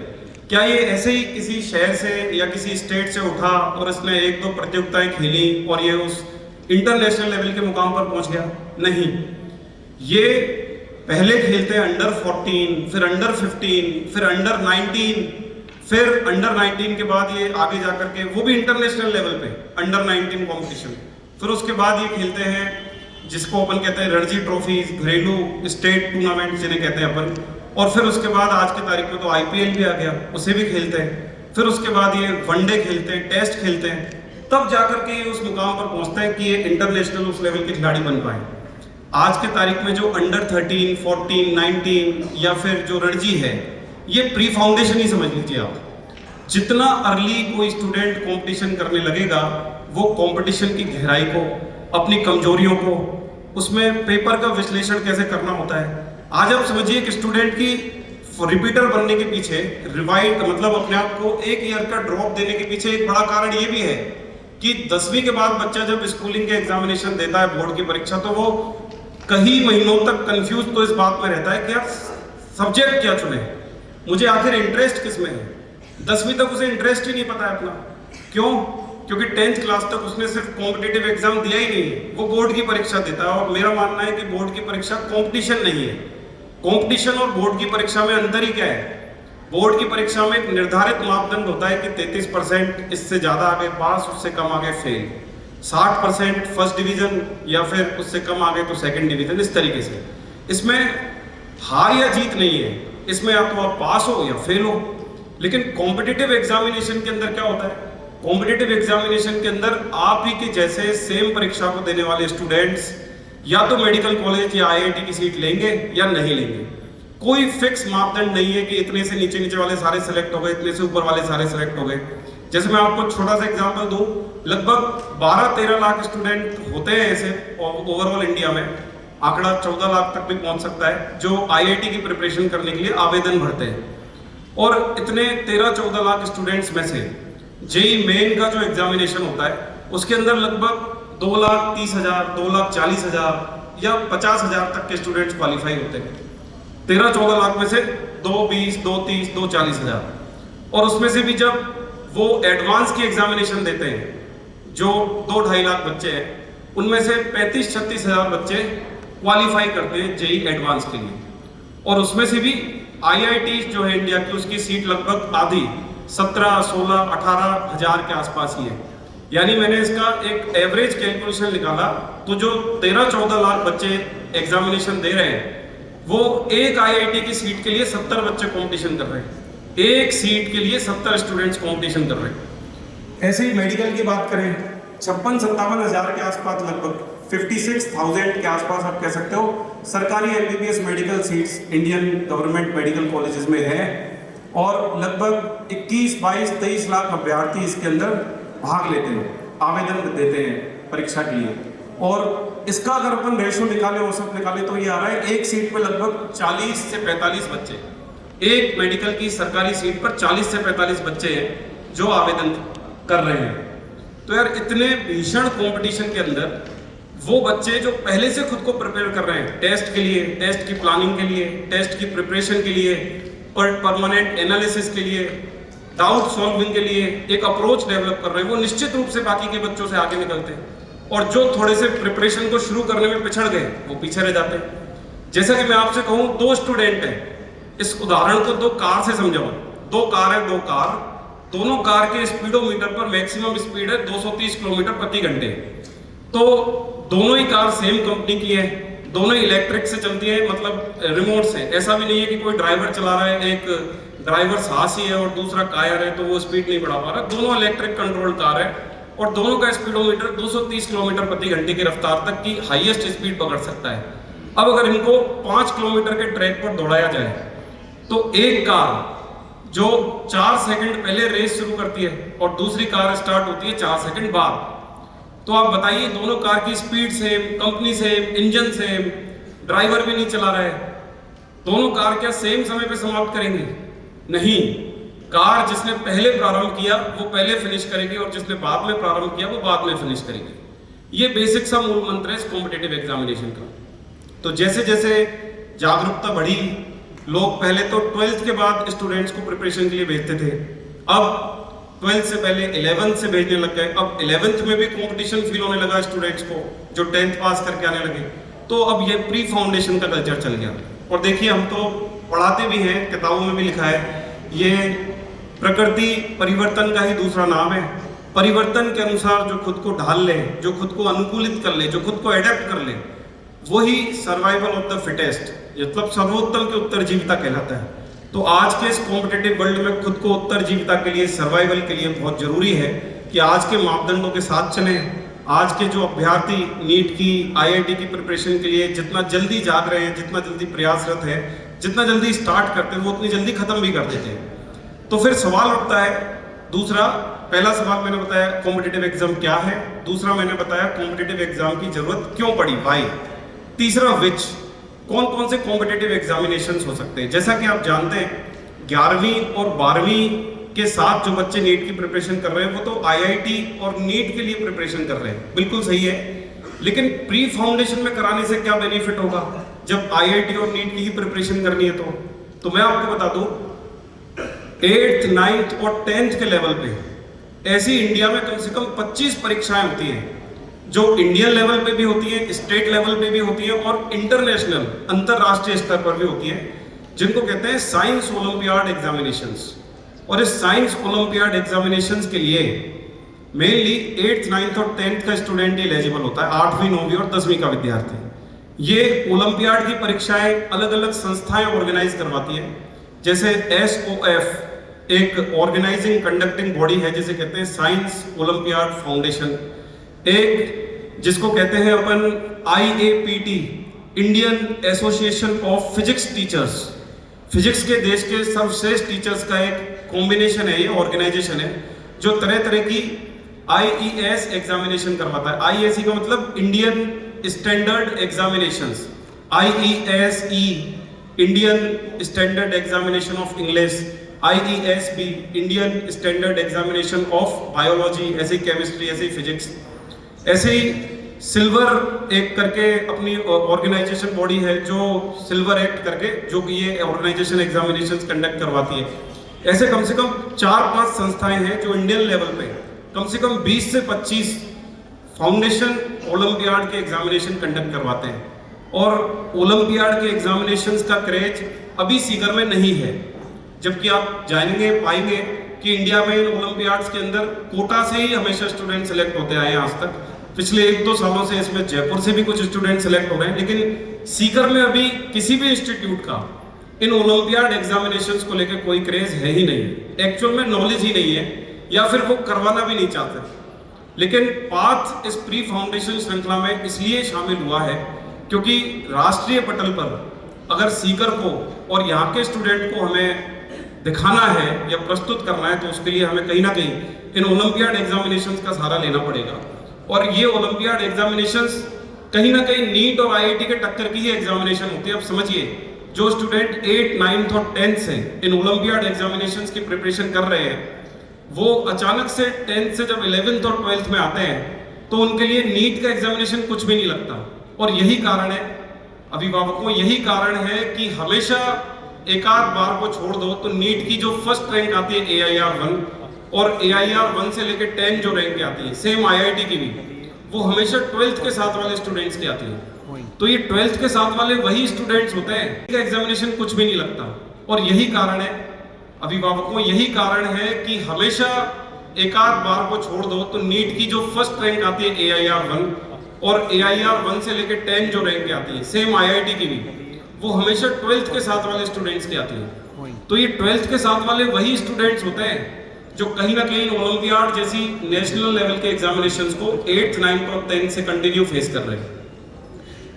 क्या ये ऐसे ही किसी शहर से या किसी स्टेट से उठा और इसने 1-2 प्रतियोगिताएं खेली और ये उस इंटरनेशनल लेवल के मुकाम पर पहुंच गया? नहीं, ये पहले खेलते हैं अंडर 14, फिर अंडर 15, फिर अंडर 19, फिर अंडर 19 के बाद ये आगे जाकर के वो भी इंटरनेशनल लेवल पे अंडर 19 कंपटीशन, फिर उसके बाद ये खेलते हैं जिसको अपन कहते हैं रणजी ट्रॉफी, घरेलू स्टेट टूर्नामेंट जिन्हें कहते हैं अपन, और फिर उसके बाद आज की तारीख में तो आईपीएल भी आ गया, उसे भी खेलते हैं, फिर उसके बाद ये वनडे खेलते हैं, टेस्ट खेलते हैं, तब जाकर के ये उस मुकाम पर पहुंचते हैं कि ये इंटरनेशनल उस लेवल के खिलाड़ी बन पाए। आज के तारीख में जो अंडर 13, 14, 19 या फिर जो रणजी है, ये प्री फाउंडेशन ही समझ लीजिए आप। जितना अर्ली कोई स्टूडेंट कंपटीशन करने लगेगा, वो कंपटीशन की गहराई को, अपनी कमजोरियों को, उसमें पेपर का विश्लेषण कैसे करना होता है। आज आप समझिए कि स्टूडेंट की रिपीटर बनने के पीछे, रिवाइड मतलब अपने आप को एक ईयर का ड्रॉप देने के पीछे एक बड़ा कारण ये भी है कि 10वीं के बाद बच्चा जब स्कूलिंग के एग्जामिनेशन देता है, बोर्ड की परीक्षा, तो वो कई महीनों तक कंफ्यूज तो इस बात में रहता है कि यार सब्जेक्ट क्या चुने, मुझे आखिर इंटरेस्ट किस में है। 10वीं तक उसे इंटरेस्ट ही नहीं पता है अपना। क्यों? क्योंकि 10th क्लास तक उसने सिर्फ कॉम्पिटिटिव एग्जाम दिया ही नहीं, वो बोर्ड की परीक्षा देता है। और मेरा मानना है कि बोर्ड की परीक्षा कंपटीशन नहीं है। कंपटीशन और बोर्ड की परीक्षा में अंतर ही क्या है? बोर्ड की परीक्षा में एक निर्धारित मापदंड होता है कि 33%, इससे ज्यादा आगे पास, उससे कम आगे फेल, 60% फर्स्ट डिवीजन या फिर उससे कम आगे तो सेकंड डिवीजन, इस तरीके से। इसमें हार या जीत नहीं है, इसमें या तो आप पास हो या फेल हो। लेकिन कॉम्पिटिटिव एग्जामिनेशन के अंदर क्या होता है? कॉम्पिटिटिव एग्जामिनेशन के अंदर आप ही के जैसे सेम परीक्षा को देने वाले स्टूडेंट्स या तो मेडिकल कॉलेज या आईआईटी की सीट लेंगे या नहीं लेंगे। कोई फिक्स मापदंड नहीं है कि इतने से नीचे वाले सारे सेलेक्ट हो गए, इतने से ऊपर वाले सारे सेलेक्ट हो गए। जैसे मैं आपको छोटा सा एग्जांपल दूं, लगभग 12-13 लाख स्टूडेंट होते हैं ऐसे ओवरऑल इंडिया में, आंकड़ा 14 लाख तक भी पहुंच सकता है, जो आईआईटी की प्रिपरेशन करने के लिए आवेदन भरते हैं। और इतने 13-14 लाख स्टूडेंट्स में से जेई मेन का जो एग्जामिनेशन होता है, उसके अंदर लगभग 2,30,000, 2,40,000 या 50,000 तक के स्टूडेंट्स क्वालिफाई होते हैं। 13-14 लाख में से 2,20,000, 2,30,000, 2,40,000। और उसमें से भी जब वो एडवांस की एग्जामिनेशन देते हैं, जो 2-2.5 लाख बच्चे हैं, उनमें से 35-36,000 बच्चे क्वालिफाई करते हैं जेई एडवांस के लिए। और उसमें से भी आईआईटी जो है इंडिया की, उसकी सीट लगभग आधी 17, 16, 18 हजार के आसपास ही है। यानी मैंने इसका एक एवरेज कैलकुलेशन निकाला, तो जो 13-14 लाख बच्चे एग्जामिनेशन दे रहे हैं, वो एक आईआईटी की सीट के लिए 70 बच्चे कंपटीशन कर रहे हैं। एक सीट के लिए 70 स्टूडेंट्स कंपटीशन कर रहे हैं। ऐसे ही मेडिकल की बात करें, 56-57 हजार के आसपास, लगभग 56,000 के आसपास आप कह सकते हो सरकारी MBBS medical seats Indian government medical colleges में है और लगभग 21, 22, 23 लाख अभ्यर्थी इसके अंदर भाग लेते हैं, आवेदन देते हैं परीक्षा के लिए। और इसका अगर अपन रेशो निकाले, औसत निकाले तो ये आ रहा है एक सीट पे लगभग 40 से 45 बच्चे, एक मेडिकल की सरकारी सीट पर 40 से 45 बच्चे हैं जो आवेदन कर रहे हैं। तो यार इतने भीषण कंपटीशन के अंदर वो बच्चे जो पहले से खुद को प्रिपेयर कर रहे हैं टेस्ट के लिए, टेस्ट की प्लानिंग के लिए, टेस्ट की प्रिपरेशन के लिए, परमानेंट एनालिसिस के लिए, डाउट सॉल्विंग के लिए एक अप्रोच डेवलप कर रहे हैं, वो निश्चित रूप से बाकी के बच्चों से आगे निकलते हैं। और जो थोड़े से प्रिपरेशन को शुरू करने में पिछड़ गए वो पीछे रह जाते हैं। जैसा कि मैं आपसे कहूं, 2 स्टूडेंट हैं, इस उदाहरण को 2 कार से समझाऊं। 2 कार है, 2 कार, दोनों कार के स्पीडोमीटर पर मैक्सिमम स्पीड है 230 किलोमीटर प्रति घंटे। तो दोनों ही कार सेम कंपनी की है, दोनों इलेक्ट्रिक से चलती है, मतलब रिमोट से। ऐसा भी नहीं है कि कोई ड्राइवर चला रहा है, एक ड्राइवर साहसी है और दूसरा कायर है तो वो स्पीड नहीं बढ़ा पा रहा। दोनों इलेक्ट्रिक कंट्रोल कार है और दोनों का स्पीडोमीटर 230 किलोमीटर प्रति घंटे की रफ्तार तक की हाईएस्ट स्पीड पकड़ सकता है। अब अगर इनको 5 किलोमीटर के ट्रैक पर दौड़ाया जाए तो एक कार जो 4 सेकंड पहले रेस शुरू करती है और दूसरी कार स्टार्ट होती है 4 सेकंड बाद। तो आप बताइए, दोनों कार की speed same, company same, engine same, driver भी नहीं चला रहा है, दोनों कार क्या सेम समय पे समाप्त करेंगे? नहीं। कार जिसने पहले प्रारंभ किया वो पहले फिनिश करेगी और जिसने बाद में प्रारंभ किया वो बाद में फिनिश करेगी। ये बेसिक सा मूल मंत्र है इस कॉम्पिटिटिव एग्जामिनेशन का। तो जैसे जैसे जागरूकता बढ़ी, लोग पहले तो 12th के बाद स्टूडेंट्स को प्रिपरेशन के लिए भेजते थे, अब 12th से पहले 11th से भेजने लग गए। अब 11th में भी कंपटीशन फील होने लगा स्टूडेंट्स को जो 10th पास करके आने लगे। तो अब ये प्री फाउंडेशन का कल्चर चल गया। और देखिए, हम तो पढ़ाते भी हैं, किताबों में भी लिखा है, ये प्रकृति परिवर्तन का ही दूसरा नाम है। परिवर्तन के अनुसार जो खुद को ढाल ले, जो खुद को अनुकूलित कर ले, जो खुद को एडेप्ट कर ले, वही सर्वाइवल ऑफ द फिटेस्ट, मतलब सर्वोत्तम के उत्तरजीविता कहलाता है। तो आज के इस कॉम्पिटिटिव वर्ल्ड में खुद को उत्तरजीविता के लिए, सर्वाइवल के लिए बहुत जरूरी है कि आज के मापदंडों के साथ चलें। आज के जो अभ्यर्थी नीट की, IIT की प्रिपरेशन के लिए जितना जल्दी जाग रहे हैं, जितना जल्दी प्रयासरत है, जितना जल्दी स्टार्ट करते हैं, वो उतनी जल्दी खत्म भी कर देते हैं। तो फिर सवाल उठता है दूसरा, पहला सवाल मैंने बताया कॉम्पिटिटिव एग्जाम क्या है, दूसरा मैंने बताया कॉम्पिटिटिव एग्जाम की जरूरत क्यों पड़ी, व्हाई, तीसरा विच, कौन कौन से कॉम्पिटिटिव एग्जामिनेशंस हो सकते हैं। जैसा कि आप जानते हैं 11वीं और 12वीं के साथ जो बच्चे नीट की प्रिपरेशन कर रहे हैं वो तो IIT और नीट के लिए प्रिपरेशन कर रहे हैं, बिल्कुल सही है। लेकिन प्री फाउंडेशन में कराने से क्या बेनिफिट होगा जब IIT और नीट की ही प्रिपरेशन करनी है? तो मैं आपको बता दूं, 8th, 9th और 10th के लेवल पे ऐसी इंडिया में कम से कम 25 परीक्षाएं होती हैं जो इंडियन लेवल पे भी होती हैं, स्टेट लेवल पे भी होती हैं और इंटरनेशनल, अंतरराष्ट्रीय स्तर पर भी होती हैं, जिनको कहते हैं साइंस ओलंपियाड एग्जामिनेशंस। और इस साइंस ओलंपियाड एग्जामिनेशंस के लिए मेनली 8th, 9th और 10th का स्टूडेंट एलिजिबल होता है, 8वीं, 9वीं और 10वीं का विद्यार्थी। ये ओलंपियाड की परीक्षाएं अलग अलग संस्थाएं ऑर्गेनाइज करवाती हैं। जैसे SOF एक ऑर्गेनाइजिंग कंडक्टिंग बॉडी है जिसे कहते हैं साइंस ओलंपियाड फाउंडेशन, एक जिसको कहते हैं अपन IAPT, Indian association of physics teachers, physics के देश के सर्वश्रेष्ठ टीचर्स का एक कॉम्बिनेशन है, ये ऑर्गेनाइजेशन है जो तरह तरह की IES एग्जामिनेशन करवाता है। IES का मतलब Indian standard examinations, IESE Indian standard examination of English, IESB Indian standard examination of biology, ऐसे केमिस्ट्री, ऐसे फिजिक्स, ऐसे ही सिल्वर एक करके अपनी ऑर्गेनाइजेशन बॉडी है जो सिल्वर एक्ट करके जो कि ये ऑर्गेनाइजेशन एग्जामिनेशंस कंडक्ट करवाती है। ऐसे कम से कम 4-5 संस्थाएं हैं जो इंडियन लेवल पे कम से कम 20 से 25 फाउंडेशन ओलंपियाड के एग्जामिनेशन कंडक्ट करवाते हैं। और ओलंपियाड के एग्जामिनेशंस का क्रेज अभी सीकर में नहीं है, जबकि आप जानेंगे, पाएंगे कि इंडिया में ओलंपियाड्स के अंदर कोटा से ही हमेशा स्टूडेंट सेलेक्ट होते आए हैं आज तक। पिछले 1-2 सालों से इसमें जयपुर से भी कुछ स्टूडेंट सेलेक्ट हो रहे हैं, लेकिन सीकर में अभी किसी भी इंस्टीट्यूट का इन ओलंपियाड एग्जामिनेशंस को लेकर कोई क्रेज है ही नहीं, एक्चुअल में नॉलेज ही नहीं है, या फिर वो करवाना भी नहीं चाहते। लेकिन पाथ इस प्री फाउंडेशन श्रृंखला में इसलिए शामिल हुआ है क्योंकि राष्ट्रीय पटल पर अगर सीकर को और यहाँ के स्टूडेंट को हमें दिखाना है या प्रस्तुत करना है तो उसके लिए हमें कहीं ना कहीं इन ओलंपियाड एग्जामिनेशंस का सहारा लेना पड़ेगा। और ये ओलंपियाड एग्जामिनेशंस कहीं ना कहीं नीट और आईआईटी के टक्कर की ही एग्जामिनेशन होती है। अब समझिए, जो स्टूडेंट 8, 9 और 10 से इन ओलंपियाड एग्जामिनेशंस की प्रिपरेशन कर रहे हैं, वो अचानक से 10th से जब 11th और 12th में आते हैं तो उनके लिए नीट का एग्जामिनेशन कुछ भी नहीं लगता। और यही कारण है अभिभावकों, यही कारण है कि हमेशा एक आध बार को छोड़ दो तो नीट की जो फर्स्ट रैंक आती है AIR 1 और AIR 1 से लेकर 10 जो रैंक आती है, सेम IIT की भी, वो हमेशा 12th के साथ वाले स्टूडेंट्स की आती है। तो ये 12th के साथ वाले वही स्टूडेंट्स होते हैं, इनका एग्जामिनेशन कुछ भी नहीं लगता। और यही कारण है अभिभावकों, यही कारण है कि हमेशा एक आध बार को छोड़ दो तो नीट की जो फर्स्ट रैंक आती है AIR 1 और AIR 1 से लेकर 10 जो रैंक आती है, सेम IIT की भी, वो हमेशा 12th के साथ वाले स्टूडेंट्स की आती है। तो ये 12th के साथ वाले वही स्टूडेंट्स होते हैं जो कहीं ना कहीं ओलंपियाड जैसी नेशनल लेवल के एग्जामिनेशंस को 8th, 9th और 10th से कंटिन्यू फेस कर रहे हैं।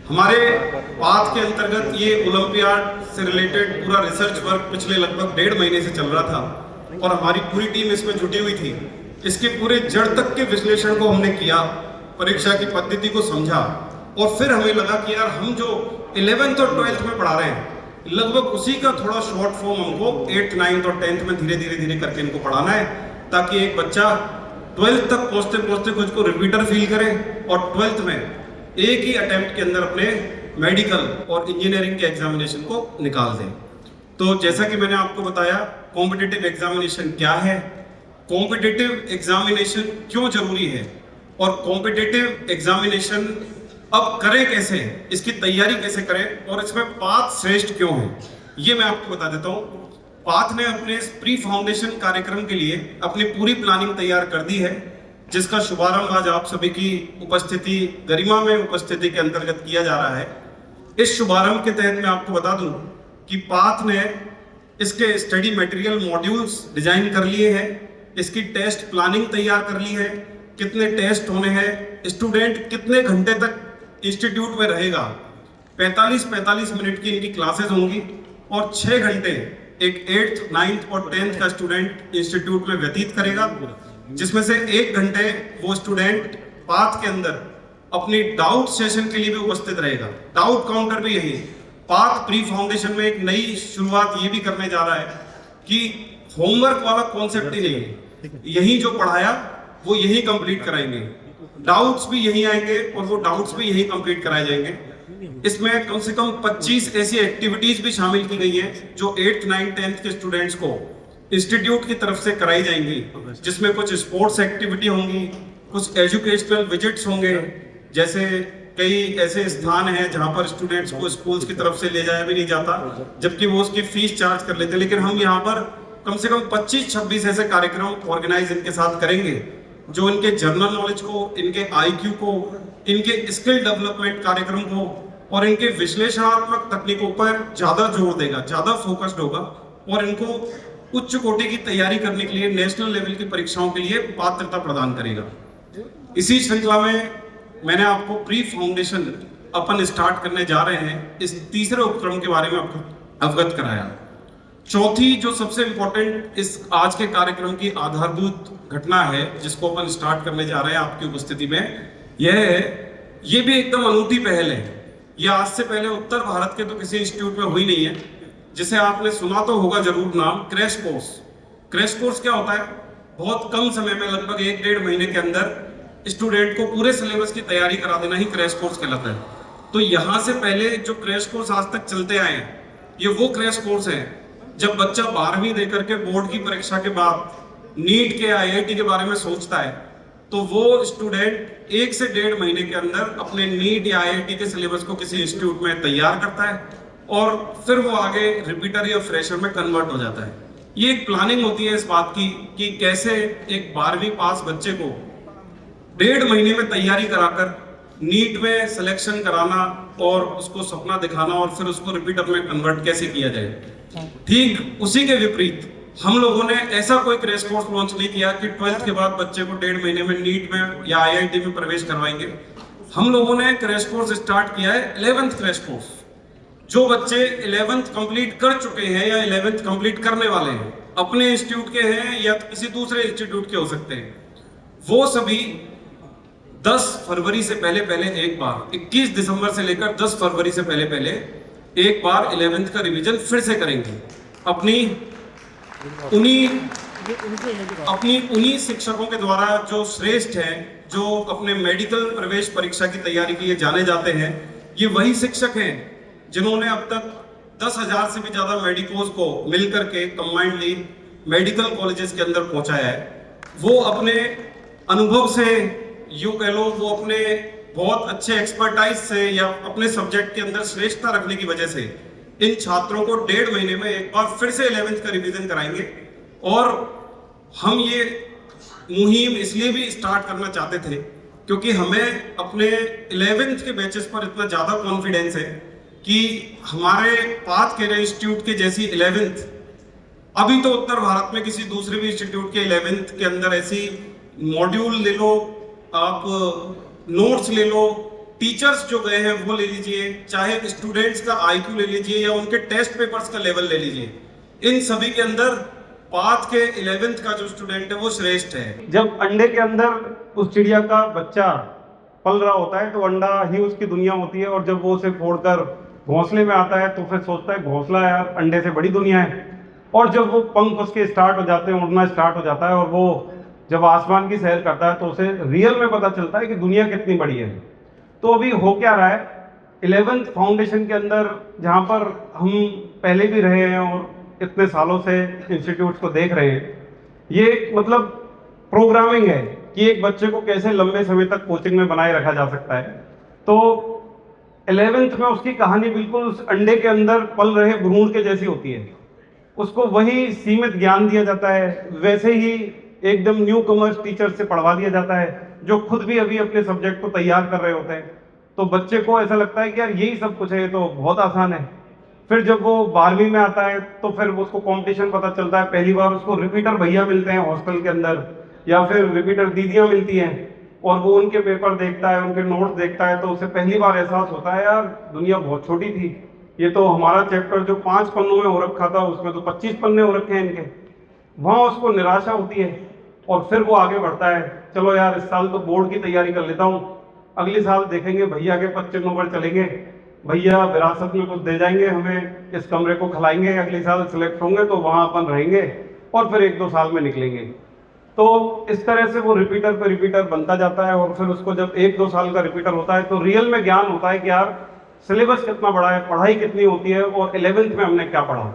हमारे पाथ के अंतर्गत ये ओलंपियाड से रिलेटेड पूरा रिसर्च वर्क पिछले लगभग 1.5 महीने से चल रहा था और हमारी पूरी टीम इसमें जुटी हुई थी। इसके पूरे जड़ तक के विश्लेषण को हमने किया, परीक्षा की पद्धति को समझा और फिर हमें लगा कि यार हम जो 11th और 12th में पढ़ा रहे हैं लगभग उसी का थोड़ा शॉर्ट फॉर्म हमको 8th, 9th और 10th में धीरे करके इनको पढ़ाना है, ताकि एक बच्चा 12th तक पहुंचते पहुंचते खुद को रिपीटर फील करे और 12th में एक ही अटेम्प्ट के अंदर अपने मेडिकल और इंजीनियरिंग के एग्जामिनेशन को निकाल दें। तो जैसा कि मैंने आपको बताया, कॉम्पिटिटिव एग्जामिनेशन क्या है, कॉम्पिटिटिव एग्जामिनेशन क्यों जरूरी है और कॉम्पिटिटिव एग्जामिनेशन अब करें कैसे, इसकी तैयारी कैसे करें और इसमें पाथ श्रेष्ठ क्यों है, ये मैं आपको बता देता हूँ। पाथ ने अपने इस प्री फाउंडेशन कार्यक्रम के लिए अपनी पूरी प्लानिंग तैयार कर दी है, जिसका शुभारंभ आज आप सभी की उपस्थिति, गरिमा में उपस्थिति के अंतर्गत किया जा रहा है। इस शुभारंभ के तहत मैं आपको बता दूं कि पाथ ने इसके स्टडी मटेरियल मॉड्यूल्स डिजाइन कर लिए हैं, इसकी टेस्ट प्लानिंग तैयार कर ली है, कितने टेस्ट होने हैं, स्टूडेंट कितने घंटे तक इंस्टीट्यूट में रहेगा, 45 मिनट की इनकी क्लासेस होंगी और 6 घंटे एक 8th, 9th और 10th का स्टूडेंट इंस्टीट्यूट में व्यतीत करेगा, जिसमें से 1 घंटे वो स्टूडेंट पाथ के अंदर अपनी डाउट सेशन के लिए भी उपस्थित रहेगा। डाउट काउंटर भी यही, पाथ प्री फाउंडेशन में एक नई शुरुआत ये भी करने जा रहा है कि होमवर्क वाला कॉन्सेप्ट ही नहीं है, यही जो पढ़ाया वो यही कंप्लीट कराएंगे, डाउट्स भी यही आएंगे और वो डाउट्स भी यही कंप्लीट कराए जाएंगे। इसमें कम से कम 25 ऐसी एक्टिविटीज भी शामिल की गई हैं जो 8th, 9th, 10th के स्टूडेंट्स को इंस्टीट्यूट की तरफ से कराई जाएंगी, जिसमें कुछ स्पोर्ट्स एक्टिविटी होंगी, कुछ एजुकेशनल विजिट्स होंगे, जैसे कई ऐसे स्थान हैं जहां पर स्टूडेंट्स को स्कूल्स की तरफ से ले जाया भी नहीं जाता, जबकि वो उसकी फीस चार्ज कर लेते, लेकिन हम यहाँ पर कम से कम 25-26 ऐसे कार्यक्रम ऑर्गेनाइज इनके साथ करेंगे जो इनके जनरल नॉलेज को, इनके IQ को, इनके स्किल डेवलपमेंट कार्यक्रम को और इनके विश्लेषणात्मक तकनीकों पर ज्यादा जोर देगा, ज्यादा फोकस्ड होगा और इनको उच्च कोटि की तैयारी करने के लिए, नेशनल लेवल की परीक्षाओं के लिए पात्रता प्रदान करेगा। इसी श्रृंखला में मैंने आपको प्री फाउंडेशन अपन स्टार्ट करने जा रहे हैं, इस तीसरे उपक्रम के बारे में आपको अवगत कराया। चौथी जो सबसे इंपॉर्टेंट इस आज के कार्यक्रम की आधारभूत घटना है जिसको अपन स्टार्ट करने जा रहे हैं आपकी उपस्थिति में, यह है, ये भी एकदम अनूठी पहल है। ये आज से पहले उत्तर भारत के तो किसी इंस्टीट्यूट में हुई नहीं है, जिसे आपने सुना तो होगा जरूर नाम, क्रैश कोर्स। क्रैश कोर्स क्या होता है? बहुत कम समय में, लगभग 1-1.5 महीने के अंदर स्टूडेंट को पूरे सिलेबस की तैयारी करा देना ही क्रैश कोर्स कहलाता है। तो यहाँ से पहले जो क्रैश कोर्स आज तक चलते आए हैं, ये वो क्रैश कोर्स है जब बच्चा 12वीं देकर के बोर्ड की परीक्षा के बाद नीट के, IIT के बारे में सोचता है, तो वो स्टूडेंट 1 से 1.5 महीने के अंदर अपने नीट या IIT के सिलेबस को किसी इंस्टीट्यूट में तैयार करता है और फिर वो आगे रिपीटर या फ्रेशर में कन्वर्ट हो जाता है। ये एक प्लानिंग होती है इस बात की कि कैसे एक 12वीं पास बच्चे को 1.5 महीने में तैयारी कराकर नीट में सिलेक्शन कराना और उसको सपना दिखाना और फिर उसको रिपीटर में कन्वर्ट कैसे किया जाए। ठीक उसी के विपरीत हम लोगों ने ऐसा कोई क्रैश कोर्स लॉन्च नहीं किया कि 12th के बाद बच्चे को 1.5 महीने में नीट में या IIT में प्रवेश करवाएंगे। हम लोगों ने क्रैश कोर्स स्टार्ट किया है 11th क्रैश कोर्स। जो बच्चे 11th कंप्लीट कर चुके हैं या 11th कंप्लीट करने वाले हैं, अपने इंस्टीट्यूट के हैं या किसी दूसरे इंस्टीट्यूट के हो सकते हैं, वो सभी 10 फरवरी से पहले पहले एक बार, 21 दिसंबर से लेकर 10 फरवरी से पहले पहले एक बार 11th का रिवीजन फिर से करेंगे। अपनी उन्हीं शिक्षकों के द्वारा जो श्रेष्ठ हैं, जो अपने मेडिकल प्रवेश परीक्षा की तैयारी के लिए जाने जाते हैं, ये वही शिक्षक हैं जिन्होंने अब तक 10,000 से भी ज्यादा मेडिकोज को मिलकर के कंबाइंडली मेडिकल कॉलेजेस के अंदर पहुंचाया है। वो अपने अनुभव से, यूं कह लो, वो अपने बहुत अच्छे एक्सपर्टाइज से या अपने सब्जेक्ट के अंदर श्रेष्ठता रखने की वजह से इन छात्रों को 1.5 महीने में एक बार फिर से 11th का रिवीजन कराएंगे। और हम ये मुहिम इसलिए भी स्टार्ट करना चाहते थे क्योंकि हमें अपने 11th के बैचेस पर इतना ज्यादा कॉन्फिडेंस है कि हमारे पाथ केयर इंस्टीट्यूट के जैसी 11th अभी तो उत्तर भारत में किसी दूसरे भी इंस्टीट्यूट के 11th के अंदर ऐसी मॉड्यूल ले लो, आप नोट्स ले लो, टीचर्स जो गए हैं वो ले लीजिए, चाहे स्टूडेंट्स का आईक्यू ले लीजिए या उनके टेस्ट पेपर्स का लेवल ले लीजिए, इन सभी के अंदर पाथ के 11th का जो स्टूडेंट है वो श्रेष्ठ है। जब अंडे के अंदर उस चिड़िया का बच्चा पल रहा होता है तो अंडा ही उसकी दुनिया होती है, और जब वो उसे फोड़कर घोंसले में आता है तो फिर सोचता है घोंसला यार अंडे से बड़ी दुनिया है। और जब वो पंख उसके स्टार्ट हो जाते हैं, उड़ना स्टार्ट हो जाता है, और वो जब आसमान की सैर करता है तो उसे रियल में पता चलता है कि दुनिया कितनी बड़ी है। तो अभी हो क्या रहा है 11th फाउंडेशन के अंदर, जहाँ पर हम पहले भी रहे हैं और इतने सालों से इंस्टीट्यूट्स को देख रहे हैं, ये मतलब प्रोग्रामिंग है कि एक बच्चे को कैसे लंबे समय तक कोचिंग में बनाए रखा जा सकता है। तो 11th में उसकी कहानी बिल्कुल उस अंडे के अंदर पल रहे भ्रूण के जैसी होती है। उसको वही सीमित ज्ञान दिया जाता है, वैसे ही एकदम न्यू कमर्स टीचर से पढ़वा दिया जाता है जो खुद भी अभी अपने सब्जेक्ट को तैयार कर रहे होते हैं। तो बच्चे को ऐसा लगता है कि यार यही सब कुछ है, ये तो बहुत आसान है। फिर जब वो 12वीं में आता है तो फिर उसको कंपटीशन पता चलता है, पहली बार उसको रिपीटर भैया मिलते हैं हॉस्टल के अंदर, या फिर रिपीटर दीदियां मिलती हैं, और वो उनके पेपर देखता है, उनके नोट्स देखता है, तो उसे पहली बार एहसास होता है यार दुनिया बहुत छोटी थी, ये तो हमारा चैप्टर जो 5 पन्नों में हो रखा था उसमें तो 25 पन्ने हो रखे हैं इनके। वहाँ उसको निराशा होती है और फिर वो आगे बढ़ता है, चलो यार इस साल तो बोर्ड की तैयारी कर लेता हूँ, अगले साल देखेंगे भैया के 25 नंबर चलेंगे, भैया विरासत में कुछ दे जाएंगे हमें, इस कमरे को खिलाएंगे, अगले साल सिलेक्ट होंगे तो वहाँ अपन रहेंगे, और फिर 1-2 साल में निकलेंगे। तो इस तरह से वो रिपीटर पे रिपीटर बनता जाता है, और फिर उसको जब 1-2 साल का रिपीटर होता है तो रियल में ज्ञान होता है कि यार सिलेबस कितना बड़ा है, पढ़ाई कितनी होती है, और 11th में हमने क्या पढ़ा।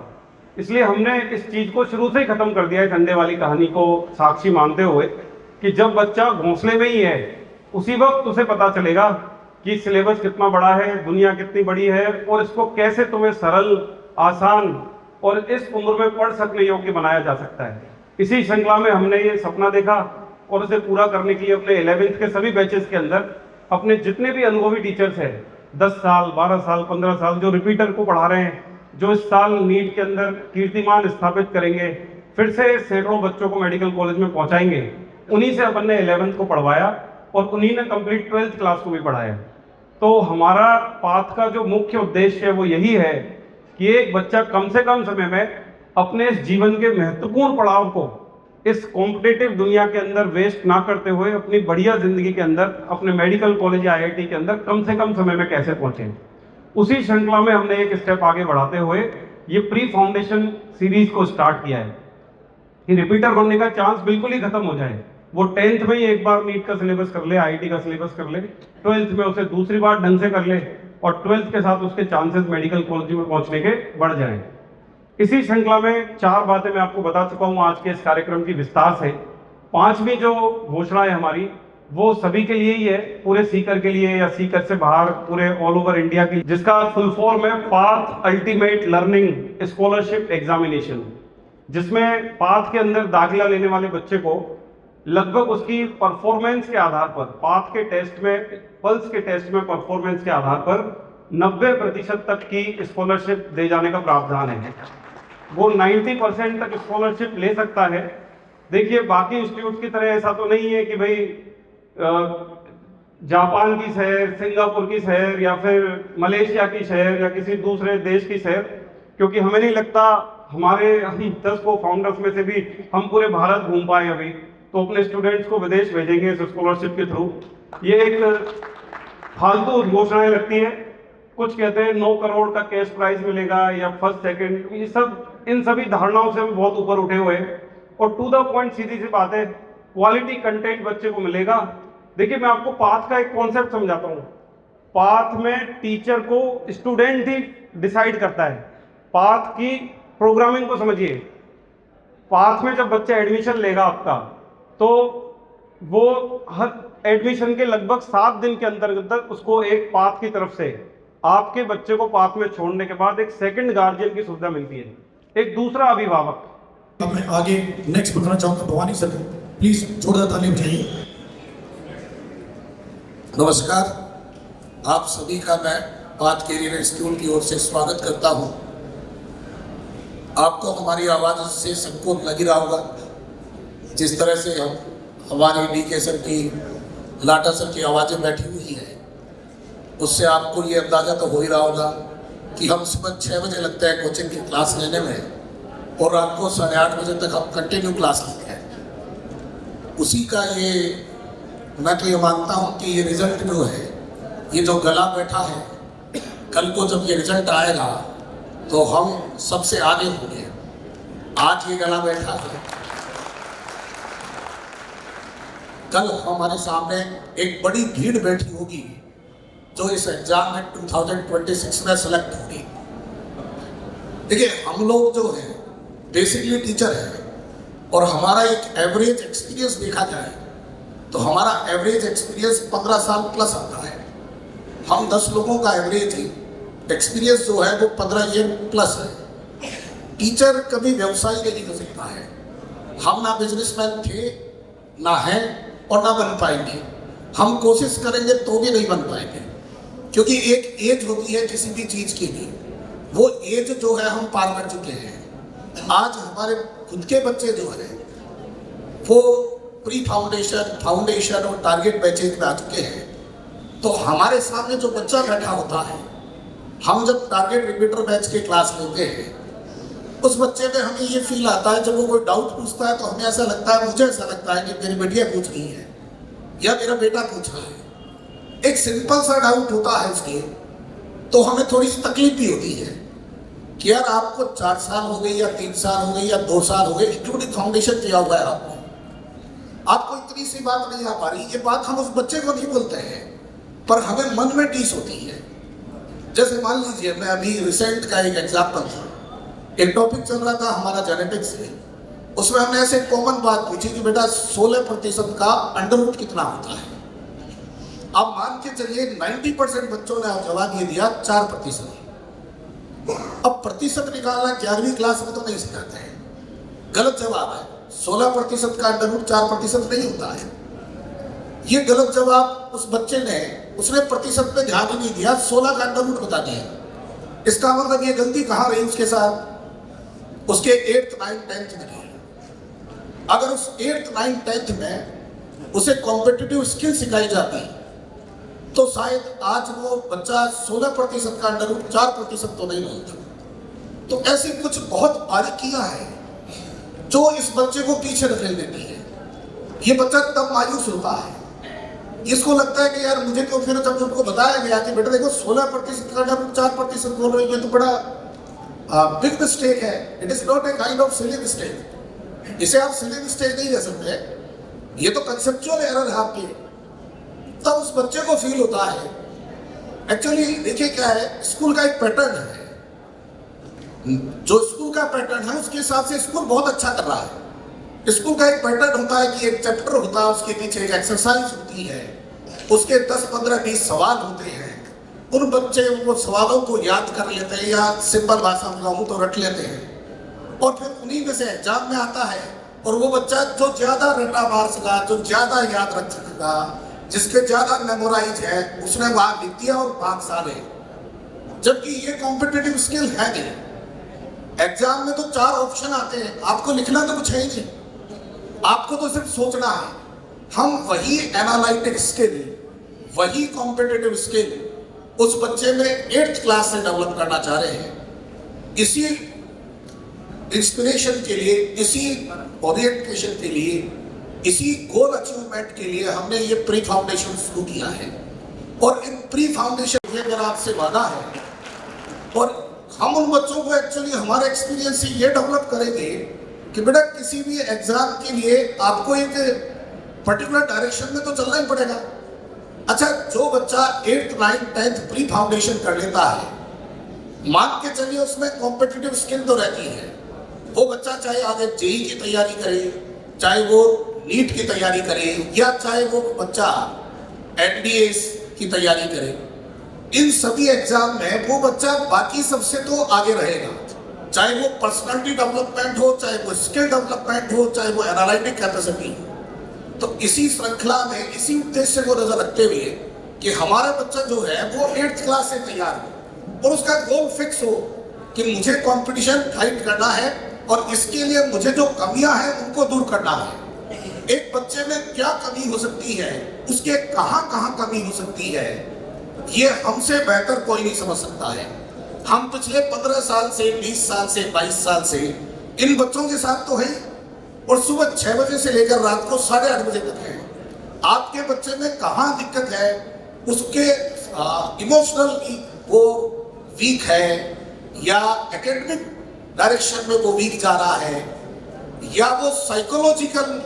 इसलिए हमने इस चीज को शुरू से ही खत्म कर दिया है, अंडे वाली कहानी को साक्षी मानते हुए कि जब बच्चा घोंसले में ही है उसी वक्त उसे पता चलेगा कि सिलेबस कितना बड़ा है, दुनिया कितनी बड़ी है, और इसको कैसे तुम्हें सरल, आसान और इस उम्र में पढ़ सकने योग्य बनाया जा सकता है। इसी श्रृंखला में हमने ये सपना देखा और उसे पूरा करने के लिए अपने 11th के सभी बैचेस के अंदर अपने जितने भी अनुभवी टीचर्स हैं, 10 साल, 12 साल, 15 साल, जो रिपीटर को पढ़ा रहे हैं, जो इस साल नीट के अंदर कीर्तिमान स्थापित करेंगे, फिर से सैकड़ों बच्चों को मेडिकल कॉलेज में पहुंचाएंगे, उन्हीं से अपन ने 11th को पढ़वाया और उन्हीं ने कंप्लीट 12th क्लास को भी पढ़ाया। तो हमारा पाथ का जो मुख्य उद्देश्य है वो यही है कि एक बच्चा कम से कम समय में अपने इस जीवन के महत्वपूर्ण पड़ाव को इस कॉम्पिटिटिव दुनिया के अंदर वेस्ट ना करते हुए अपनी बढ़िया जिंदगी के अंदर अपने मेडिकल कॉलेज या IIT के अंदर कम से कम समय में कैसे पहुंचे। उसी श्रृंखला में हमने एक स्टेप आगे बढ़ाते हुए ये प्री फाउंडेशन सीरीज को स्टार्ट किया है कि रिपीटर बनने का चांस बिल्कुल ही खत्म हो जाए। वो 10th में ही एक बार नीट का सिलेबस कर ले, IIT का सिलेबस कर ले, 12th में उसे दूसरी बार ढंग से कर ले, और 12th के साथ उसके चांसेस मेडिकल कॉलेज में पहुंचने के बढ़ जाएं। इसी श्रृंखला में 4 बातें मैं आपको बता चुका हूं आज के इस कार्यक्रम की विस्तार से। 5वीं जो घोषणा है हमारी वो सभी के लिए ही है, पूरे सीकर के लिए या सीकर से बाहर पूरे ऑल ओवर इंडिया की, जिसका फुल फॉर्म है path ultimate learning scholarship examination, जिसमें पाथ के अंदर दाखिला लेने वाले बच्चे को लगभग उसकी परफॉर्मेंस के आधार पर, पाथ के टेस्ट में, पल्स के टेस्ट में परफॉर्मेंस के आधार पर 90% तक की स्कॉलरशिप दे जाने का प्रावधान है। वो 90% तक स्कॉलरशिप ले सकता है। देखिए बाकी इंस्टीट्यूट की तरह ऐसा तो नहीं है कि भाई जापान की शहर, सिंगापुर की शहर या फिर मलेशिया की शहर या किसी दूसरे देश की शहर, क्योंकि हमें नहीं लगता हमारे हम 10 को फाउंडर्स में से भी हम पूरे भारत घूम पाए अभी, तो अपने स्टूडेंट्स को विदेश भेजेंगे इस स्कॉलरशिप के थ्रू। ये एक फालतू घोषणाएं लगती है, कुछ कहते हैं 9 करोड़ का कैश प्राइज मिलेगा या फर्स्ट सेकंड, ये सब इन सभी धारणाओं से हम बहुत ऊपर उठे हुए हैं। और टू द पॉइंट सीधी सी बात है, क्वालिटी कंटेंट बच्चे को मिलेगा। देखिए मैं आपको पाथ का एक कॉन्सेप्ट समझाता हूँ। पाथ में टीचर को स्टूडेंट ही डिसाइड करता है। पाथ की प्रोग्रामिंग को समझिए। पाथ में जब बच्चा एडमिशन लेगा आपका, तो वो हर एडमिशन के लगभग 7 दिन के अंतर्गत उसको एक पाथ की तरफ से आपके बच्चे को पाथ में छोड़ने के बाद एक सेकंड गार्जियन की सुविधा मिलती है, एक दूसरा अभिभावक। अब मैं आगे नेक्स्ट बताना चाहूंगा भवानी सर, प्लीज जोरदार ताली बजाइए। नमस्कार, आप सभी का मैं पाथ कैरियर इंस्टीट्यूट की ओर से स्वागत करता हूं। आपको हमारी आवाज़ से सबको लग ही रहा होगा, जिस तरह से हम हमारे DK सर की, लाटा सर की आवाज़ें बैठी हुई है, उससे आपको ये अंदाज़ा तो हो ही रहा होगा कि हम सुबह 6 बजे लगता है कोचिंग की क्लास लेने में और रात को 8:30 बजे तक हम कंटिन्यू क्लास लेते हैं। उसी का ये मैं तो ये मानता हूँ कि ये रिजल्ट जो है, ये जो गला बैठा है, कल को जब ये रिजल्ट आएगा तो हम सबसे आगे होंगे। आज ये गला बैठा है, कल हमारे सामने एक बड़ी भीड़ बैठी होगी जो इस एग्जाम में 2026 में सेलेक्ट होगी। देखिए हम लोग जो है बेसिकली टीचर है, और हमारा एक एवरेज एक्सपीरियंस देखा जाए तो हमारा एवरेज एक्सपीरियंस 15 साल प्लस आता है। हम 10 लोगों का एवरेज ही एक्सपीरियंस जो है वो 15 ईयर प्लस है। टीचर कभी व्यवसाय नहीं कर सकता है। हम ना बिजनेसमैन थे, ना हैं और ना बन पाएंगे। हम कोशिश करेंगे तो भी नहीं बन पाएंगे, क्योंकि एक एज होती है किसी भी चीज के लिए, वो एज जो है हम पार कर चुके हैं। आज हमारे खुद के बच्चे जो है वो प्री फाउंडेशन, फाउंडेशन और टारगेट बैचेज में आ चुके हैं। तो हमारे सामने जो बच्चा बैठा होता है, हम जब टारगेट रिपीटर बैच की क्लास लेते हैं, उस बच्चे में हमें ये फील आता है, जब वो कोई डाउट पूछता है तो हमें ऐसा लगता है, मुझे ऐसा लगता है कि मेरी बेटियां पूछ रही है या मेरा बेटा पूछ रहा है। एक सिंपल सा डाउट होता है उसके, तो हमें थोड़ी सी तकलीफ भी होती है कि यार आपको 4 साल हो गए या 3 साल हो गए या 2 साल हो गए, इंक्लूडिंग फाउंडेशन किया हुआ है आपको इतनी सी बात नहीं आ पा रही। ये बात हम उस बच्चे को नहीं बोलते हैं, पर हमें मन में टीस होती है। जैसे मान लीजिए, मैं अभी रिसेंट का एक एग्जाम्पल था, एक टॉपिक चल रहा था हमारा जेनेटिक्स से, उसमें हमने ऐसे कॉमन बात पूछी कि बेटा 16% का अंडरवुड कितना होता है। अब मान के चलिए 90% बच्चों ने जवाब ये दिया 4%। अब प्रतिशत निकालना 11वीं क्लास में तो नहीं सिखाते हैं, गलत जवाब है। 16% का अंडरवुड 4% नहीं होता है। ये गलत जवाब उस बच्चे ने, उसने प्रतिशत पे ध्यान ही नहीं दिया, 16 का अंडरवुड बता दिया। इसका मतलब ये गलती कहाँ रही उसके साथ? उसके 8th, 9th, 10th में रही। अगर उस 8th, 9th, 10th में उसे कॉम्पिटिटिव स्किल सिखाई जाती तो शायद आज वो बच्चा 16% का अंडरवुड 4% तो नहीं बोलता। तो ऐसी कुछ बहुत बारीकियां हैं जो इस बच्चे को पीछे रखेल देती है। ये बच्चा तब मायूस होता है, इसको लगता है कि यार मुझे तो, फिर जब उनको बताया गया कि बेटा देखो 16% का अंडरवुड 4% बोल रही है तो बड़ा बिग मिस्टेक है। It is not a kind of silly mistake. इसे आप सिली मिस्टेक नहीं कह सकते, ये तो कंसेप्चुअल एरर है आपकी। तब उस बच्चे को फील होता है। एक्चुअली देखिए क्या है, स्कूल का एक पैटर्न है, जो स्कूल का पैटर्न है उसके हिसाब से स्कूल बहुत अच्छा कर रहा है। स्कूल का एक पैटर्न होता है कि एक चैप्टर होता है, उसके पीछे एक एक्सरसाइज होती है, उसके 10, 15, 20 सवाल होते हैं। उन बच्चे वो सवालों को याद कर लेते हैं, या सिंपल भाषा में कहूँ तो रट लेते हैं, और फिर उन्हीं में से एग्जाम में आता है। और वो बच्चा जो ज्यादा रटा मार सका, जो ज्यादा याद रख सकेगा, जिसके ज्यादा मेमोराइज है, उसने वहां लिख दिया और मार्क्स आ गए। जबकि ये कॉम्पिटिटिव स्किल है नहीं। एग्जाम में तो 4 ऑप्शन आते हैं, आपको लिखना तो कुछ है ही नहीं, आपको तो सिर्फ सोचना है। हम वही एनालिटिक स्किल, वही कॉम्पिटिटिव स्किल उस बच्चे में 8th क्लास से डेवलप करना चाह रहे हैं। इसी इंस्पिरेशन के लिए, इसी ओरिएंटेशन के लिए, इसी गोल अचीवमेंट के लिए हमने ये प्री फाउंडेशन शुरू किया है। और इन प्री फाउंडेशन में मेरा आपसे वादा है, और हम उन बच्चों को एक्चुअली हमारे एक्सपीरियंस से ये डेवलप करेंगे कि बेटा किसी भी एग्जाम के लिए आपको एक पर्टिकुलर डायरेक्शन में तो चलना ही पड़ेगा। अच्छा, जो बच्चा 8th, 9th, 10th pre foundation कर लेता है, मान के चलिए उसमें कॉम्पिटिटिव स्किल तो रहती है, वो बच्चा चाहे आगे जेई की तैयारी करे, चाहे वो नीट की तैयारी करे, या चाहे वो बच्चा एनडीएस की तैयारी करे, इन सभी एग्जाम में वो बच्चा बाकी सबसे तो आगे रहेगा। चाहे वो पर्सनालिटी डेवलपमेंट हो, चाहे वो स्किल डेवलपमेंट हो, चाहे वो एनालिटिक कैपेसिटी हो। तो इसी श्रृंखला में, इसी उद्देश्य को नजर रखते हुए कि हमारा बच्चा जो है वो 8th क्लास से तैयार हो और उसका गोल फिक्स हो कि मुझे कंपटीशन फाइट करना है और इसके लिए मुझे जो कमियां हैं उनको दूर करना है। एक बच्चे में क्या कमी हो सकती है, उसके कहां कमी हो सकती है, ये हमसे बेहतर कोई नहीं समझ सकता है। हम पिछले 15 साल से, 20 साल से, 22 साल से इन बच्चों के साथ तो है, और सुबह 6 बजे से लेकर रात को 8:30 बजे तक है। आपके बच्चे में कहाँ दिक्कत है, उसके इमोशनल वो वीक है, या एकेडमिक डायरेक्शन में वो वीक जा रहा है, या वो साइकोलॉजिकल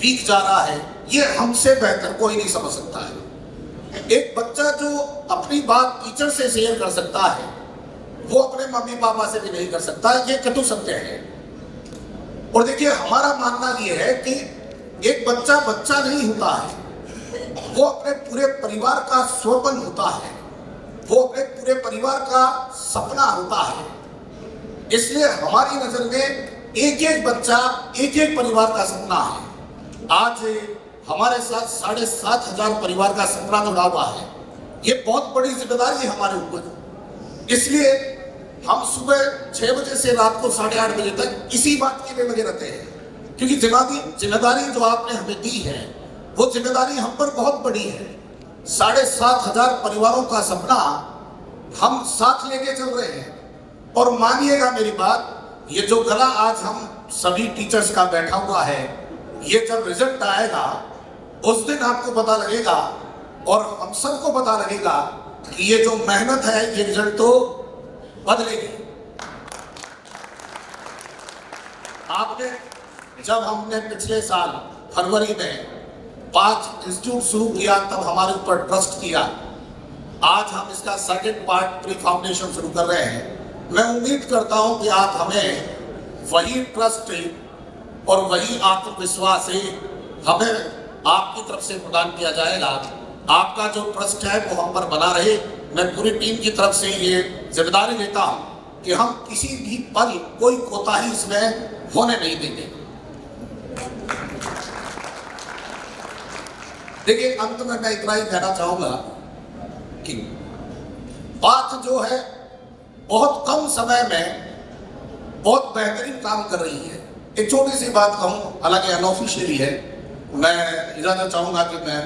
वीक जा रहा है, ये हमसे बेहतर कोई नहीं समझ सकता है। एक बच्चा जो अपनी बात टीचर से शेयर कर सकता है, वो अपने मम्मी पापा से भी नहीं कर सकता, ये कटु सत्य है। और देखिए, हमारा मानना ये है कि एक बच्चा बच्चा नहीं होता है, वो अपने पूरे परिवार का स्वप्न होता है, वो अपने पूरे परिवार का सपना होता है। इसलिए हमारी नजर में एक एक बच्चा एक एक परिवार का सपना है। आज हमारे साथ 7,500 परिवार का सपना जुड़ा हुआ है। ये बहुत बड़ी जिम्मेदारी है हमारे ऊपर। इसलिए हम सुबह 6 बजे से रात को 8:30 बजे तक इसी बात के लिए लगे रहते हैं, क्योंकि जिम्मेदारी जो आपने हमें दी है, वो जिम्मेदारी हम पर बहुत बड़ी है। 7,500 परिवारों का सपना हम साथ लेके चल रहे हैं। और मानिएगा मेरी बात, ये जो गला आज हम सभी टीचर्स का बैठा हुआ है, ये जब रिजल्ट आएगा उस दिन आपको पता लगेगा और हम सबको पता लगेगा कि ये जो मेहनत है, ये रिजल्ट तो बदलेगी। आपने, जब हमने पिछले साल फरवरी में 5 इंस्टीट्यूट शुरू किया, तब हमारे ऊपर ट्रस्ट किया। आज हम इसका सेकंड पार्ट प्री फाउंडेशन शुरू कर रहे हैं। मैं उम्मीद करता हूं कि आप हमें वही ट्रस्ट और वही आत्मविश्वास हमें आपकी तरफ से प्रदान किया जाएगा। आपका जो ट्रस्ट है वो हम पर बना रहे। मैं पूरी टीम की तरफ से ये जिम्मेदारी लेता हूं कि हम किसी भी पल कोई कोताही इसमें होने नहीं देंगे। देखिए, अंत में मैं इतना ही कहना चाहूंगा कि बात जो है बहुत कम समय में बहुत बेहतरीन काम कर रही है। एक छोटी सी बात कहूं, हालांकि अनऑफिशियली है, मैं इजाजत चाहूंगा कि मैं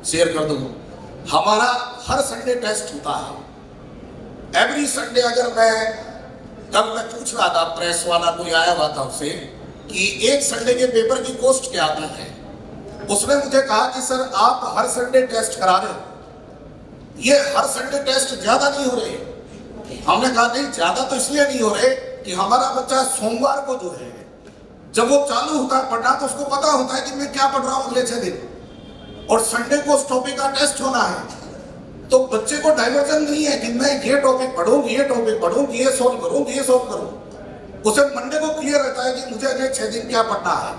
शेयर कर दूं। हमारा हर संडे टेस्ट होता है। एवरी संडे, अगर कल मैं पूछ रहा था, प्रेस वाला कोई आया हुआ था उससे कि एक संडे के पेपर की कॉस्ट क्या आती है। उसने मुझे कहा कि सर आप हर संडे टेस्ट करा रहे हो, ये हर संडे टेस्ट ज्यादा नहीं हो रहे। हमने कहा नहीं, ज्यादा तो इसलिए नहीं हो रहे कि हमारा बच्चा सोमवार को जो है, जब वो चालू होता है पढ़ना, तो उसको पता होता है कि मैं क्या पढ़ रहा हूं अगले 6 दिन, और संडे को उस टॉपिक का टेस्ट होना है। तो बच्चे को डाइवर्जन नहीं है कि मैं ये टॉपिक पढ़ूं, ये टॉपिक पढ़ूं, ये सॉल्व करूं, ये सॉल्व करूं। उसे मंडे को क्लियर रहता है कि मुझे अगले 6 दिन क्या पढ़ना है,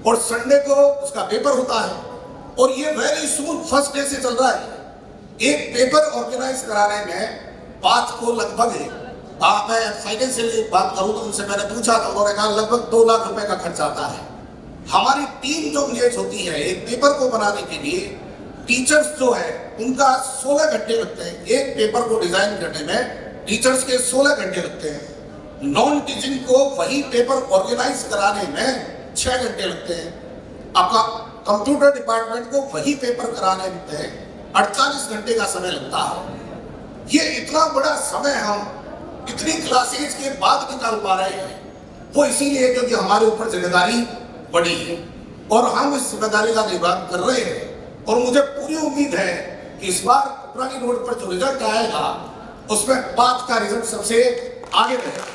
और संडे को उसका पेपर होता है। और ये वेरी सून फर्स्ट डे से चल रहा है। एक पेपर ऑर्गेनाइज कराने में बात को लगभग, मैं फाइनेंशियली बात करूं तो उनसे मैंने पूछा तो उन्होंने कहा लगभग 2 लाख रुपए का खर्च आता है। हमारी टीम जो इंगेज होती है एक पेपर को बनाने के लिए, टीचर्स जो है उनका 16 घंटे लगते हैं। एक पेपर को डिजाइन करने में टीचर्स के 16 घंटे लगते हैं। नॉन टीचिंग को वही पेपर ऑर्गेनाइज कराने में 6 घंटे लगते हैं। आपका कंप्यूटर डिपार्टमेंट को वही पेपर कराने में 48 घंटे का समय लगता है। ये इतना बड़ा समय हम इतनी क्लासेज के बाद निकाल पा रहे हैं, वो इसीलिए क्योंकि हमारे ऊपर जिम्मेदारी बड़ी है और हम इस जिम्मेदारी का निर्वाह कर रहे हैं। और मुझे पूरी उम्मीद है कि इस बार पुरानी रोड पर जो रिजल्ट आएगा उसमें पाथ का रिजल्ट सबसे आगे रहेगा।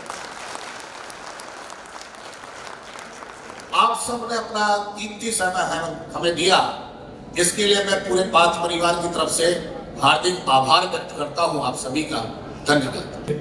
आप सबने अपना कीमती समय हमें दिया, इसके लिए मैं पूरे पाथ परिवार की तरफ से हार्दिक आभार व्यक्त करता हूं आप सभी का। धन्यवाद।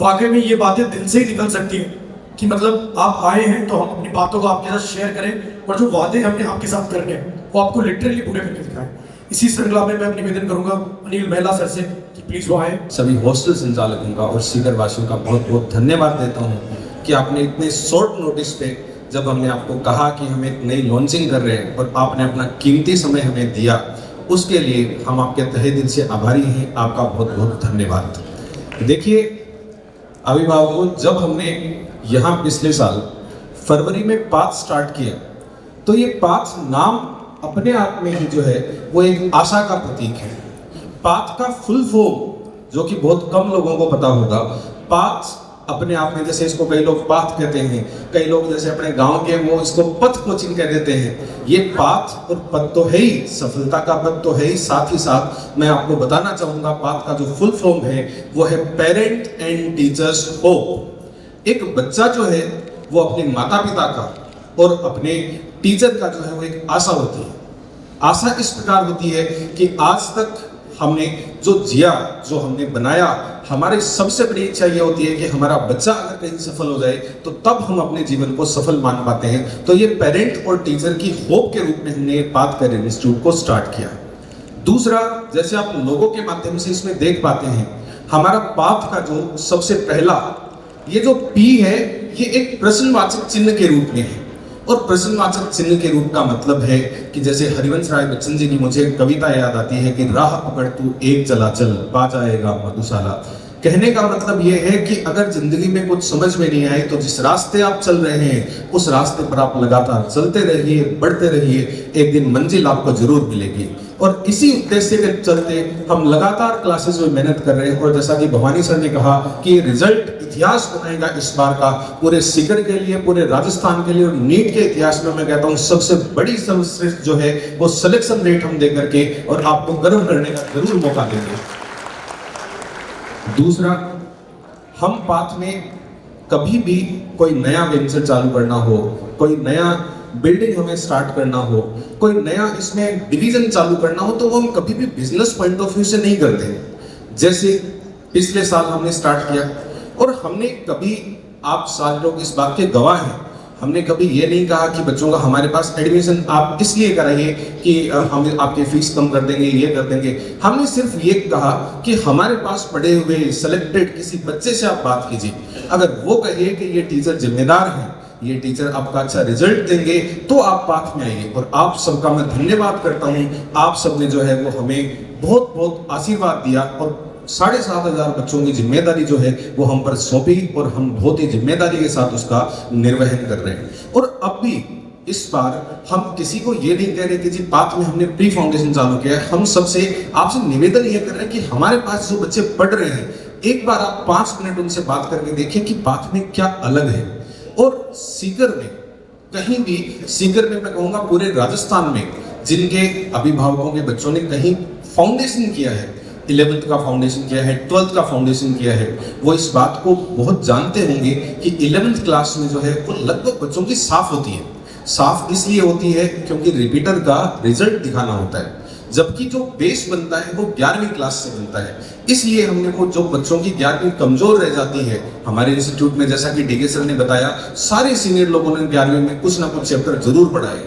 वाकई में ये बातें दिल से ही निकल सकती हैं कि मतलब आप आए हैं तो हम अपनी बातों को आपके साथ शेयर करें और जो वादे हमने आपके साथ करने हैं वो आपको लिटरली पूरे करके दिखाएं। इसी श्रृंखला में मैं निवेदन करूंगा अनिल महिला सर से कि प्लीज वो आए। सभी हॉस्टल संचालकों का और सीकर वासियों का बहुत बहुत धन्यवाद देता हूं कि आपने इतने शॉर्ट नोटिस पे, जब हमने आपको कहा कि हम एक नई लॉन्चिंग कर रहे हैं और आपने अपना कीमती समय हमें दिया, उसके लिए हम आपके तहे दिल से आभारी हैं। आपका बहुत बहुत धन्यवाद। देखिए अभिभावकों, जब हमने यहाँ पिछले साल फरवरी में पाथ स्टार्ट किया तो ये पाथ नाम अपने आप में ही जो है वो एक आशा का प्रतीक है। पाथ का फुल फॉर्म जो कि बहुत कम लोगों को पता होगा, पाथ अपने आप में, जैसे इसको कई लोग पाथ कहते हैं, कई लोग जैसे अपने गांव के वो इसको पथ कोचिंग कह देते हैं। ये पाथ और पथ तो है ही, सफलता का पथ तो है ही, साथ ही साथ मैं आपको बताना चाहूंगा पाथ का जो फुल फॉर्म है वो है पेरेंट एंड टीचर्स होप। एक बच्चा जो है वो अपने माता पिता का और अपने टीचर का जो है वो एक आशा होती है। आशा इस प्रकार होती है कि आज तक हमने जो जिया, जो हमने बनाया, हमारी सबसे बड़ी इच्छा ये होती है कि हमारा बच्चा अगर कहीं सफल हो जाए तो तब हम अपने जीवन को सफल मान पाते हैं। तो ये पेरेंट और टीचर की होप के रूप में हमने पाथ करियर इंस्टीट्यूट को स्टार्ट किया। दूसरा, जैसे आप लोगों के माध्यम से इसमें देख पाते हैं, हमारा पाथ का जो सबसे पहला ये जो पी है ये एक प्रश्नवाचक चिन्ह के रूप में है। और प्रश्नवाचक चिन्ह के रूप का मतलब है कि जैसे हरिवंश राय बच्चन जी की मुझे एक कविता याद आती है कि राह पकड़ तू एक चला चल, पा जाएगा मधुशाला। कहने का मतलब ये है कि अगर जिंदगी में कुछ समझ में नहीं आए तो जिस रास्ते आप चल रहे हैं उस रास्ते पर आप लगातार चलते रहिए, बढ़ते रहिए, एक दिन मंजिल आपको जरूर मिलेगी। और इसी उद्देश्य के चलते हम लगातार क्लासेस में मेहनत कर रहे हैं। और जैसा कि भवानी सर ने कहा कि रिजल्ट इतिहास बनाएगा इस बार का, पूरे सीकर के लिए, पूरे राजस्थान के लिए और नीट के इतिहास में मैं कहता हूँ सबसे बड़ी सर्वश्रेष्ठ जो है वो सिलेक्शन रेट हम दे करके और आपको गर्व करने का जरूर मौका देंगे। दूसरा, हम पाथ में कभी भी कोई नया वेंचर चालू करना हो, कोई नया बिल्डिंग हमें स्टार्ट करना हो, कोई नया इसमें डिवीजन चालू करना हो, तो वो हम कभी भी बिजनेस पॉइंट ऑफ व्यू से नहीं करते। जैसे पिछले साल हमने स्टार्ट किया और हमने कभी, आप सारे लोग इस बात के गवाह हैं, हमने कभी ये नहीं कहा कि बच्चों का हमारे पास एडमिशन आप इसलिए कराइए कि हम आपकी फीस कम कर देंगे, ये कर देंगे। हमने सिर्फ ये कहा कि हमारे पास पढ़े हुए सेलेक्टेड किसी बच्चे से आप बात कीजिए, अगर वो कहिए कि ये टीचर जिम्मेदार हैं, ये टीचर आपका अच्छा रिजल्ट देंगे, तो आप पाथ में आइए। और आप सबका मैं धन्यवाद करता हूँ, आप सबने जो है वो हमें बहुत बहुत आशीर्वाद दिया और 7,500 बच्चों की जिम्मेदारी जो है वो हम पर सौंपी और हम बहुत ही जिम्मेदारी के साथ उसका निर्वहन कर रहे हैं। और अब भी इस बार हम किसी को ये नहीं कह रहे कि जी पाथ में हमने प्री फाउंडेशन चालू किया है। हम सबसे आपसे निवेदन ये कर रहे हैं कि हमारे पास जो बच्चे पढ़ रहे हैं, एक बार आप 5 मिनट उनसे बात करके देखिए कि पाथ में क्या अलग है। और सीकर में, कहीं भी सीकर में, मैं कहूँगा पूरे राजस्थान में जिनके अभिभावकों के बच्चों ने कहीं फाउंडेशन किया है, 11th का फाउंडेशन किया है, 12th का फाउंडेशन किया है, वो इस बात को बहुत जानते होंगे कि 11th क्लास में जो है वो लगभग बच्चों की साफ होती है। साफ इसलिए होती है क्योंकि रिपीटर का रिजल्ट दिखाना होता है, जबकि जो बेस बनता है वो 11वीं क्लास से बनता है। इसलिए हमने वो जो बच्चों की 11वीं कमजोर रह जाती है, हमारे इंस्टीट्यूट में जैसा कि डीके सर ने बताया, सारे सीनियर लोगों ने 11वीं में कुछ ना कुछ चैप्टर जरूर पढ़ाए।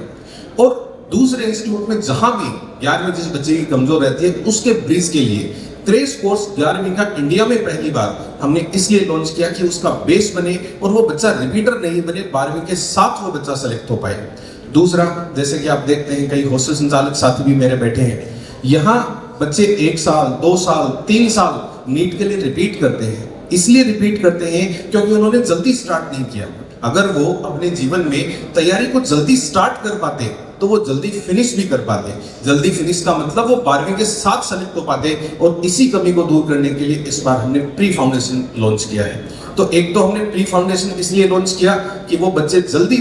और दूसरे इंस्टीट्यूट में जहां भी 11वीं जिस बच्चे की कमजोर रहती है उसके ब्रिज के लिए क्रैश कोर्स 11वीं का इंडिया में पहली बार हमने इसलिए लॉन्च किया कि उसका बेस बने और वो बच्चा रिपीटर नहीं बने, 12वीं के साथ वो बच्चा सेलेक्ट हो पाए। दूसरा, जैसे कि आप देखते हैं कई हॉस्टल संचालक साथी भी मेरे बैठे हैं, यहाँ बच्चे 1 साल, 2 साल, 3 साल नीट के लिए रिपीट करते हैं। इसलिए रिपीट करते हैं क्योंकि उन्होंने जल्दी स्टार्ट नहीं किया। अगर वो अपने जीवन में तैयारी को जल्दी स्टार्ट कर पाते तो वो जल्दी फिनिश भी कर पाते। जल्दी फिनिश का मतलब वो 12वीं के साथ सेलेक्ट हो पाते, और इसी कमी को दूर करने के लिए इस बार हमने प्री फाउंडेशन लॉन्च किया है। तो एक तो हमने प्री फाउंडेशन इसलिए लॉन्च किया कि वो बच्चे जल्दी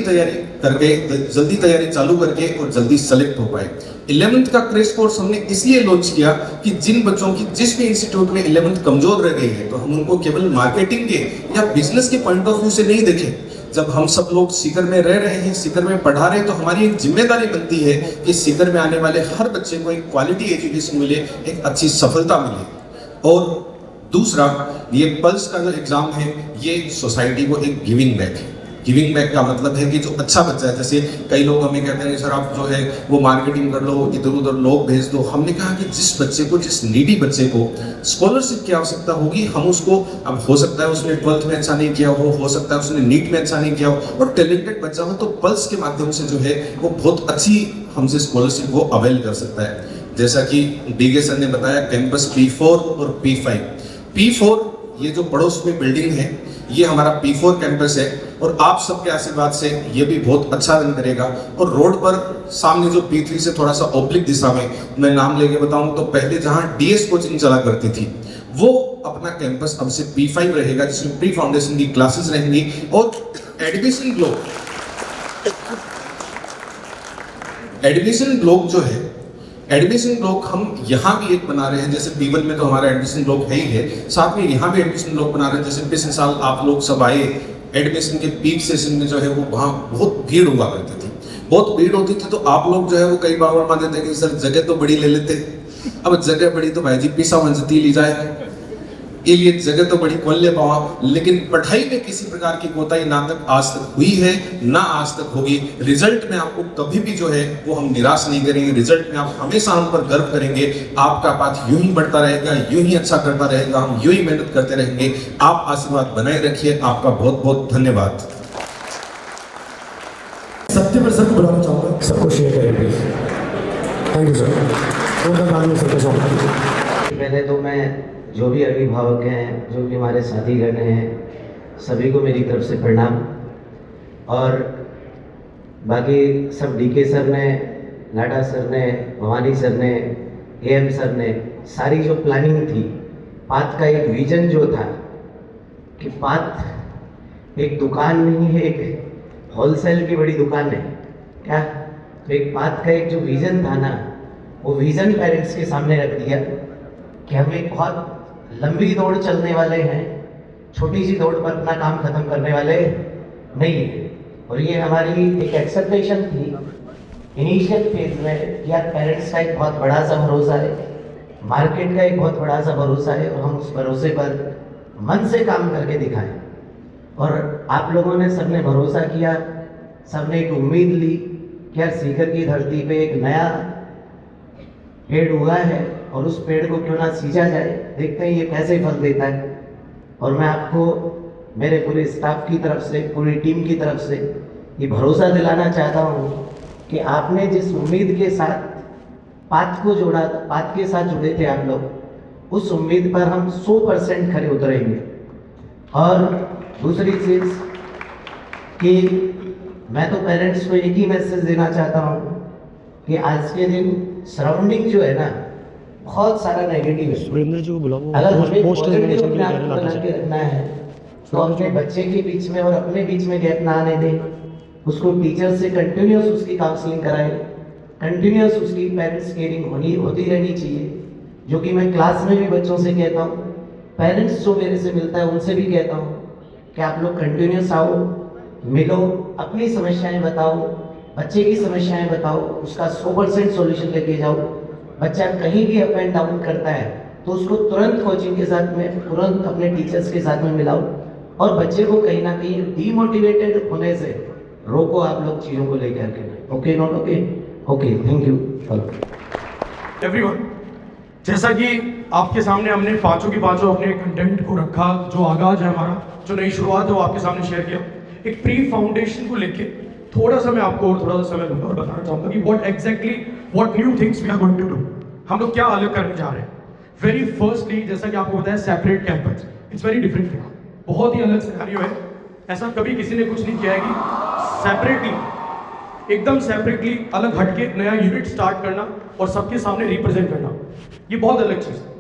तैयारी चालू करके और जल्दी सेलेक्ट हो पाए। 11th का क्रैश कोर्स हमने इसलिए लॉन्च किया कि जिन बच्चों की जिस भी इंस्टीट्यूट में 11th कमजोर रह गई है, तो हम उनको केवल मार्केटिंग के या बिजनेस के पॉइंट ऑफ व्यू से नहीं देखें। जब हम सब लोग सीकर में रह रहे हैं, सीकर में पढ़ा रहे हैं, तो हमारी एक जिम्मेदारी बनती है कि सीकर में आने वाले हर बच्चे को एक क्वालिटी एजुकेशन मिले, एक अच्छी सफलता मिले। और दूसरा, ये पल्स का जो एग्जाम है, ये सोसाइटी को एक गिविंग बैक है। गिविंग बैक का मतलब है कि जो अच्छा बच्चा है, जैसे कई लोग हमें कहते हैं सर आप जो है वो मार्केटिंग कर लो, इधर उधर लोग भेज दो। हमने कहा कि जिस बच्चे को, जिस नीडी बच्चे को स्कॉलरशिप की आवश्यकता होगी, हम उसको, अब हो सकता है उसने 12th में अच्छा नहीं किया हो सकता है उसने नीट में अच्छा नहीं किया हो, और टैलेंटेड बच्चा हो, तो पल्स के माध्यम से जो है वो बहुत अच्छी हमसे स्कॉलरशिप वो अवेल कर सकता है। जैसा कि डीगे सर ने बताया, कैंपस P4 और P5। P4 ये जो पड़ोस में बिल्डिंग है, ये हमारा P4 कैंपस है, और आप सबके आशीर्वाद से ये भी बहुत अच्छा रन करेगा। और रोड पर सामने जो P3 से थोड़ा सा ऑब्लिक दिशा में, मैं नाम लेके बताऊं तो पहले जहां DS कोचिंग चला करती थी, वो अपना कैंपस अब से P5 रहेगा, जिसमें प्री फाउंडेशन की क्लासेस रहेंगी। और एडमिशन ब्लॉक जो है, एडमिशन ब्लॉक हम यहाँ भी एक बना रहे हैं। जैसे P1 में तो हमारा एडमिशन ब्लॉक है ही है, साथ में यहाँ भी एडमिशन ब्लॉक बना रहे हैं। जैसे पिछले साल आप लोग सब आए, एडमिशन के पीक सेशन में जो है वो वहाँ बहुत भीड़ हुआ करती थी, बहुत भीड़ होती थी। तो आप लोग जो है वो कई बार मान देते कि सर जगह तो बड़ी ले लेते, अब जगह बड़ी तो भाई जी पीसा वंजती ली जाए, ये लिए जगह तो बड़ी खोल ले पावा। लेकिन पढ़ाई में किसी प्रकार की कोताही ना तक आज तक हुई है, ना आज तक होगी। रिजल्ट में आपको कभी भी जो है वो हम निराश नहीं करेंगे, रिजल्ट में आप हमेशा हम पर गर्व करेंगे। आपका पाथ यूं ही बढ़ता रहेगा, यूं ही अच्छा करता रहेगा, हम यूं ही मेहनत करते रहेंगे। आप आशीर्वाद बनाए रखिए। आपका बहुत बहुत धन्यवाद। सत्यवीर सर को बुलाना चाहूँगा, सबको शेयर करें प्लीज। Thank you sir. उनका नाम सर को सौंपा। पहले तो मैं जो भी अभिभावक हैं, जो भी हमारे साथीगण हैं, सभी को मेरी तरफ से प्रणाम। और बाकी सब डीके सर ने, लाडा सर ने, भवानी सर ने, AM सर ने, सारी जो प्लानिंग थी, पाथ का एक विजन जो था कि पाथ एक दुकान नहीं है, एक होलसेल की बड़ी दुकान है क्या, तो एक पाथ का एक जो विजन था ना, वो विजन पेरेंट्स के सामने रख दिया कि हम एक बहुत लंबी दौड़ चलने वाले हैं, छोटी सी दौड़ पर अपना काम खत्म करने वाले नहीं है। और ये हमारी एक एक्सपेक्टेशन थी इनिशियल फेज में कि यार पेरेंट्स का एक बहुत बड़ा सा भरोसा है, मार्केट का एक बहुत बड़ा सा भरोसा है, और हम उस भरोसे पर मन से काम करके दिखाएं। और आप लोगों ने, सबने भरोसा किया, सबने एक उम्मीद ली कि यार सीकर की धरती पे एक नया पेड़ हुआ है, और उस पेड़ को क्यों ना सींचा जाए, देखते हैं ये कैसे फल देता है। और मैं आपको मेरे पूरे स्टाफ की तरफ से, पूरी टीम की तरफ से ये भरोसा दिलाना चाहता हूँ कि आपने जिस उम्मीद के साथ पाथ को जोड़ा, पाथ के साथ जुड़े थे आप लोग, उस उम्मीद पर हम 100% खरे उतरेंगे। और दूसरी चीज़ कि मैं तो पेरेंट्स को एक ही मैसेज देना चाहता हूँ कि आज के दिन सराउंडिंग जो है ना, बहुत सारा नेगेटिव है। अगर हमें पॉजिटिव बना के रखना है तो अपने बच्चे के बीच में और अपने बीच में गैप ना आने दें। उसको टीचर से कंटिन्यूस उसकी काउंसलिंग कराएं, कंटिन्यूस उसकी पेरेंट्स केयरिंग होती रहनी चाहिए, जो कि मैं क्लास में भी बच्चों से कहता हूँ, पेरेंट्स जो मेरे से मिलता है उनसे भी कहता हूँ कि आप लोग कंटिन्यूस आओ, मिलो, अपनी समस्याएं बताओ, बच्चे की समस्याएं बताओ, उसका 100% सॉल्यूशन लेके जाओ। बच्चा कहीं भी अप एंड डाउन करता है तो उसको तुरंत कोचिंग के साथ में, तुरंत अपने टीचर्स के साथ में मिलाओ, और बच्चे को कहीं ना कहीं डीमोटिवेटेड होने से रोको आप लोग चीज़ों को लेकर के। Okay, not okay? Okay, thank you everyone. जैसा कि आपके सामने हमने पांचों की पांचों अपने कंटेंट को रखा, जो आगाज है हमारा, जो नई शुरुआत है वो आपके सामने शेयर किया। एक प्री फाउंडेशन को लेके थोड़ा सा मैं आपको और थोड़ा सा समय दूंगा और बताना चाहूँगा कि what new things we are going to do, हम लोग क्या अलग करने जा रहे हैं। वेरी फर्स्टली, जैसा कि आपको बताया, separate campus, it's very different thing, बहुत ही अलग सिनेरियो है। ऐसा कभी किसी ने कुछ नहीं किया है कि सेपरेटली एकदम सेपरेटली अलग हटके नया यूनिट स्टार्ट करना और सबके सामने रिप्रेजेंट करना, ये बहुत अलग चीज़ है।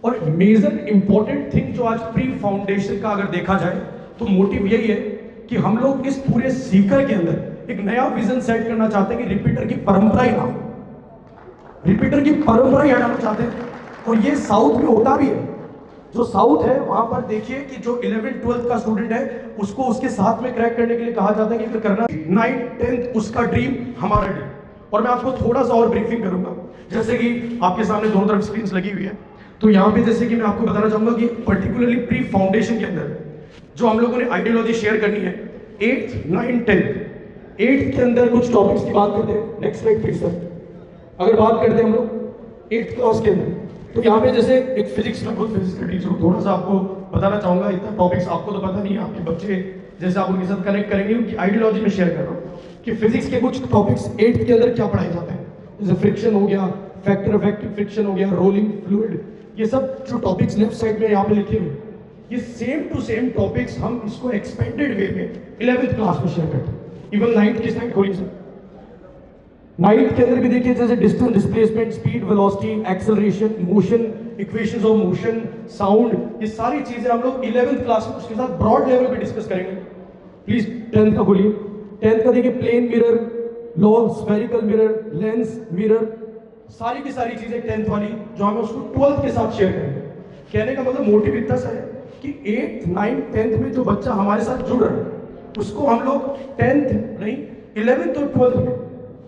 और मेजर इंपॉर्टेंट थिंग जो आज प्री फाउंडेशन का अगर देखा जाए तो मोटिव यही है कि हम लोग इस पूरे सीकर के अंदर एक नया विजन सेट करना चाहते हैं कि रिपीटर की परंपरा ही ना हो, रिपीटर की परंपरा ही हटाना चाहते हैं। और ये साउथ में होता भी है। जो साउथ है वहां पर देखिए कि जो 11th-12th का स्टूडेंट है उसको उसके साथ में क्रैक करने के लिए कहा जाता है कि अगर करना 9th-10th उसका ड्रीम हमारा ड्रीम। और मैं आपको थोड़ा सा और ब्रीफिंग करूंगा, जैसे कि आपके सामने दोनों तरफ स्क्रीन लगी हुई है, तो यहाँ पे जैसे कि मैं आपको बताना चाहूंगा कि पर्टिकुलरली प्री फाउंडेशन के अंदर जो हम लोगों ने आइडियोलॉजी शेयर करनी है 8th, 9th, 10th। 8th के अंदर कुछ टॉपिक्स की बात करते हैं, नेक्स्ट स्लाइड प्लीज सर। अगर बात करते हैं हम लोग 8th क्लास के अंदर, तो यहाँ पे जैसे एक फिजिक्स में खुद फिजिक्स का टीचर थोड़ा सा आपको बताना चाहूंगा, इतना टॉपिक्स आपको तो पता नहीं है, आपके बच्चे जैसे आप उनके साथ कनेक्ट करेंगे उनकी आइडियोलॉजी में शेयर कर रहा हूँ कि फिजिक्स के कुछ टॉपिक्स 8th के अंदर क्या पढ़ाए जाते हैं, जैसे फ्रिक्शन हो गया, फैक्टर ऑफ एक्टिव फ्रिक्शन हो गया, रोलिंग फ्लूइड, ये सब जो टॉपिक्स लेफ्ट साइड में यहाँ पे लिखे हुए, ये सेम टू सेम टॉपिक्स हम इसको एक्सपेंडेड वे में 11th क्लास में शेयर करते हैं। इवन 9th की स्लाइड खोलिए सर। 9th के अंदर भी देखिए जैसे distance, displacement, speed, velocity, acceleration, motion, equations of motion, sound, ये सारी चीजें हम लोग 11th क्लास में उसके साथ ब्रॉड लेवल पे डिस्कस करेंगे। प्लीज 10th का खोलिए। 10th का देखिए plane mirror, law, spherical mirror, lens, mirror, सारी की सारी चीजें 10th वाली जो हमें उसको 12th के साथ शेयर करेंगे। कहने का मतलब मोटिव इतना सा है कि 8th, 9th, 10th में जो बच्चा हमारे साथ जुड़ रहा है उसको हम लोग 10th नहीं 11th और 12th में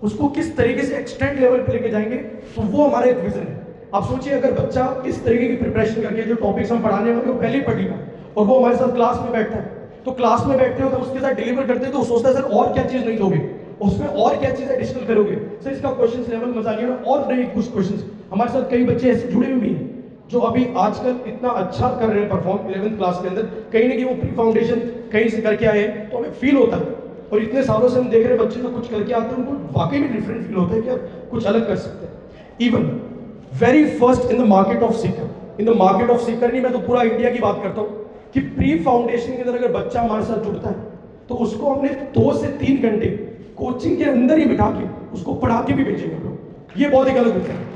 उसको किस तरीके से एक्सटेंड लेवल पे लेके जाएंगे, तो वो हमारा एक विजन है। आप सोचिए अगर बच्चा इस तरीके की प्रिपरेशन करके जो टॉपिक्स हम पढ़ाने वाले वो पहले ही पढ़ लिया और वो हमारे साथ क्लास में बैठता है, तो क्लास में बैठते हो तो उसके साथ डिलीवर करते हैं तो सोचता है सर और क्या चीज नहीं दोगे, उसमें और क्या चीज एडिशनल करोगे सर, इसका क्वेश्चन लेवल मजा नहीं है और नहीं कुछ क्वेश्चन। हमारे साथ कई बच्चे ऐसे जुड़े हुए भी हैं जो अभी आजकल इतना अच्छा कर रहे हैं परफॉर्म 11th क्लास के अंदर, कहीं ना कहीं वो प्री फाउंडेशन कहीं से करके आए हैं तो हमें फील होता है। और इतने सालों से हम देख रहे हैं बच्चे जो कुछ करके आते हैं उनको वाकई में डिफरेंट फील होता है कि आप कुछ अलग कर सकते हैं। Even very first in the market of Sikar, in the market of Sikar नहीं, मैं तो पूरा इंडिया की बात करता हूँ कि प्री फाउंडेशन के अंदर अगर बच्चा हमारे साथ जुड़ता है तो उसको हमने 2 से 3 घंटे कोचिंग के अंदर ही बिठा के उसको पढ़ा के भी भेजेंगे हम लोग। ये बहुत एक अलग विजन है,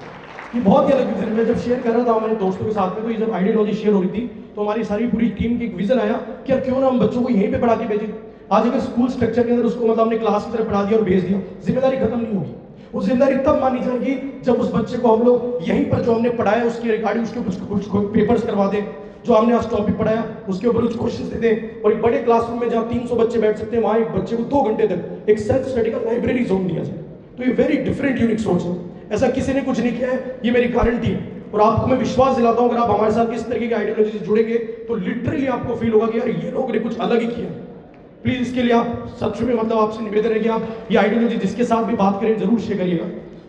ये बहुत ही अलग विजन है। मैं जब शेयर कर रहा था हमारे दोस्तों के साथ में, तो ये जब आइडियोलॉजी शेयर हो रही थी तो हमारी सारी पूरी टीम की एक विजन आया कि यार क्यों ना हम बच्चों को यहीं पे पढ़ा के भेजें। आज अगर स्कूल स्ट्रक्चर के अंदर उसको मतलब हमने क्लास की तरह पढ़ा दिया और भेज दिया, जिम्मेदारी खत्म नहीं होगी। वो जिम्मेदारी तब मानी जाएगी जब उस बच्चे को हम लोग यहीं पर जो हमने पढ़ाया उसकी रिगार्डिंग उसके कुछ पेपर्स करवा दें, जो हमने आज टॉपिक पढ़ाया उसके ऊपर कुछ क्वेश्चन दे दें, और एक बड़े क्लासरूम में जहाँ 300 बच्चे बैठ सकते हैं वहाँ एक बच्चे को 2 घंटे तक एक सेल्फ स्टडी का लाइब्रेरी जोन दिया जाए। तो ये वेरी डिफरेंट यूनिक सोच है, ऐसा किसी ने कुछ नहीं किया है, ये मेरी गारंटी है। और आपको मैं विश्वास दिलाता हूँ अगर आप हमारे साथ इस तरीके की आइडियोलॉजी से जुड़ेंगे तो लिटरली आपको फील होगा कि यार ये लोग ने कुछ अलग ही किया। प्लीज इसके लिए आप सच में मतलब आपसे निवेदन है कि आप ये आइडियोलॉजी जिसके साथ भी बात करें जरूर शेयर करिएगा।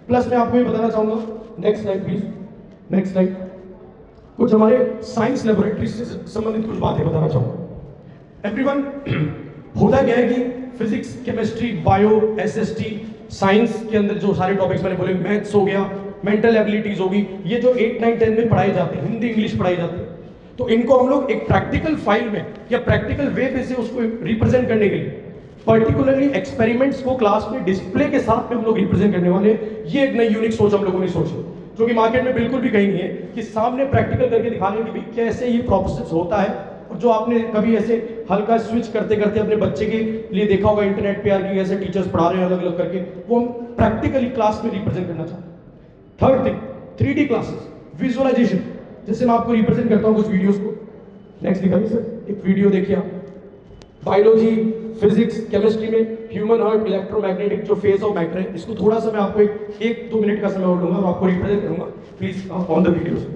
प्लस मैं आपको ये बताना चाहूंगा, next slide please, next slide, कुछ हमारे साइंस लेबोरेटरी से संबंधित कुछ बातें बताना चाहूंगा। एवरीवन, होता क्या है कि physics, chemistry, bio, SST, science के अंदर जो सारे टॉपिक्स मैंने बोले, मैथ्स हो गया, मेंटल एबिलिटीज होगी, ये जो 8, 9, 10 में पढ़ाए जाते हैं, हिंदी इंग्लिश पढ़ाई जाती है, तो इनको हम लोग एक प्रैक्टिकल फाइल में या प्रैक्टिकल वे पे से उसको रिप्रेजेंट करने के लिए पर्टिकुलरली एक्सपेरिमेंट्स को क्लास में डिस्प्ले के साथ में हम लोग रिप्रेजेंट करने वाले हैं। ये एक नई यूनिक सोच हम लोगों ने सोची जो कि मार्केट में बिल्कुल भी कहीं नहीं है, कि सामने प्रैक्टिकल करके दिखाने की भी कैसे ये प्रोसेस होता है। और जो आपने कभी ऐसे हल्का स्विच करते करते अपने बच्चे के लिए देखा होगा इंटरनेट पे यार कि ऐसे टीचर्स पढ़ा रहे हैं अलग अलग करके, वो हम प्रैक्टिकली क्लास में रिप्रेजेंट करना चाहते हैं। Third thing, 3D classes, visualisation, जैसे मैं आपको रिप्रेजेंट करता हूँ कुछ वीडियोस को। नेक्स्ट दिखाइए सर, एक वीडियो देखिए आप, बायोलॉजी, फिजिक्स, केमिस्ट्री में ह्यूमन हार्ट, इलेक्ट्रोमैग्नेटिक जो फेज ऑफ मैटर है, इसको थोड़ा सा मैं आपको 1-2 मिनट का समय और लूंगा और आपको रिप्रेजेंट करूंगा। Please on the videos.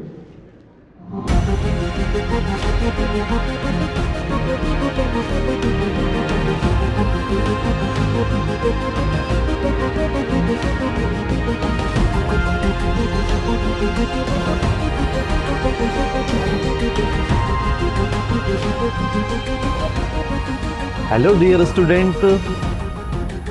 Hello dear student,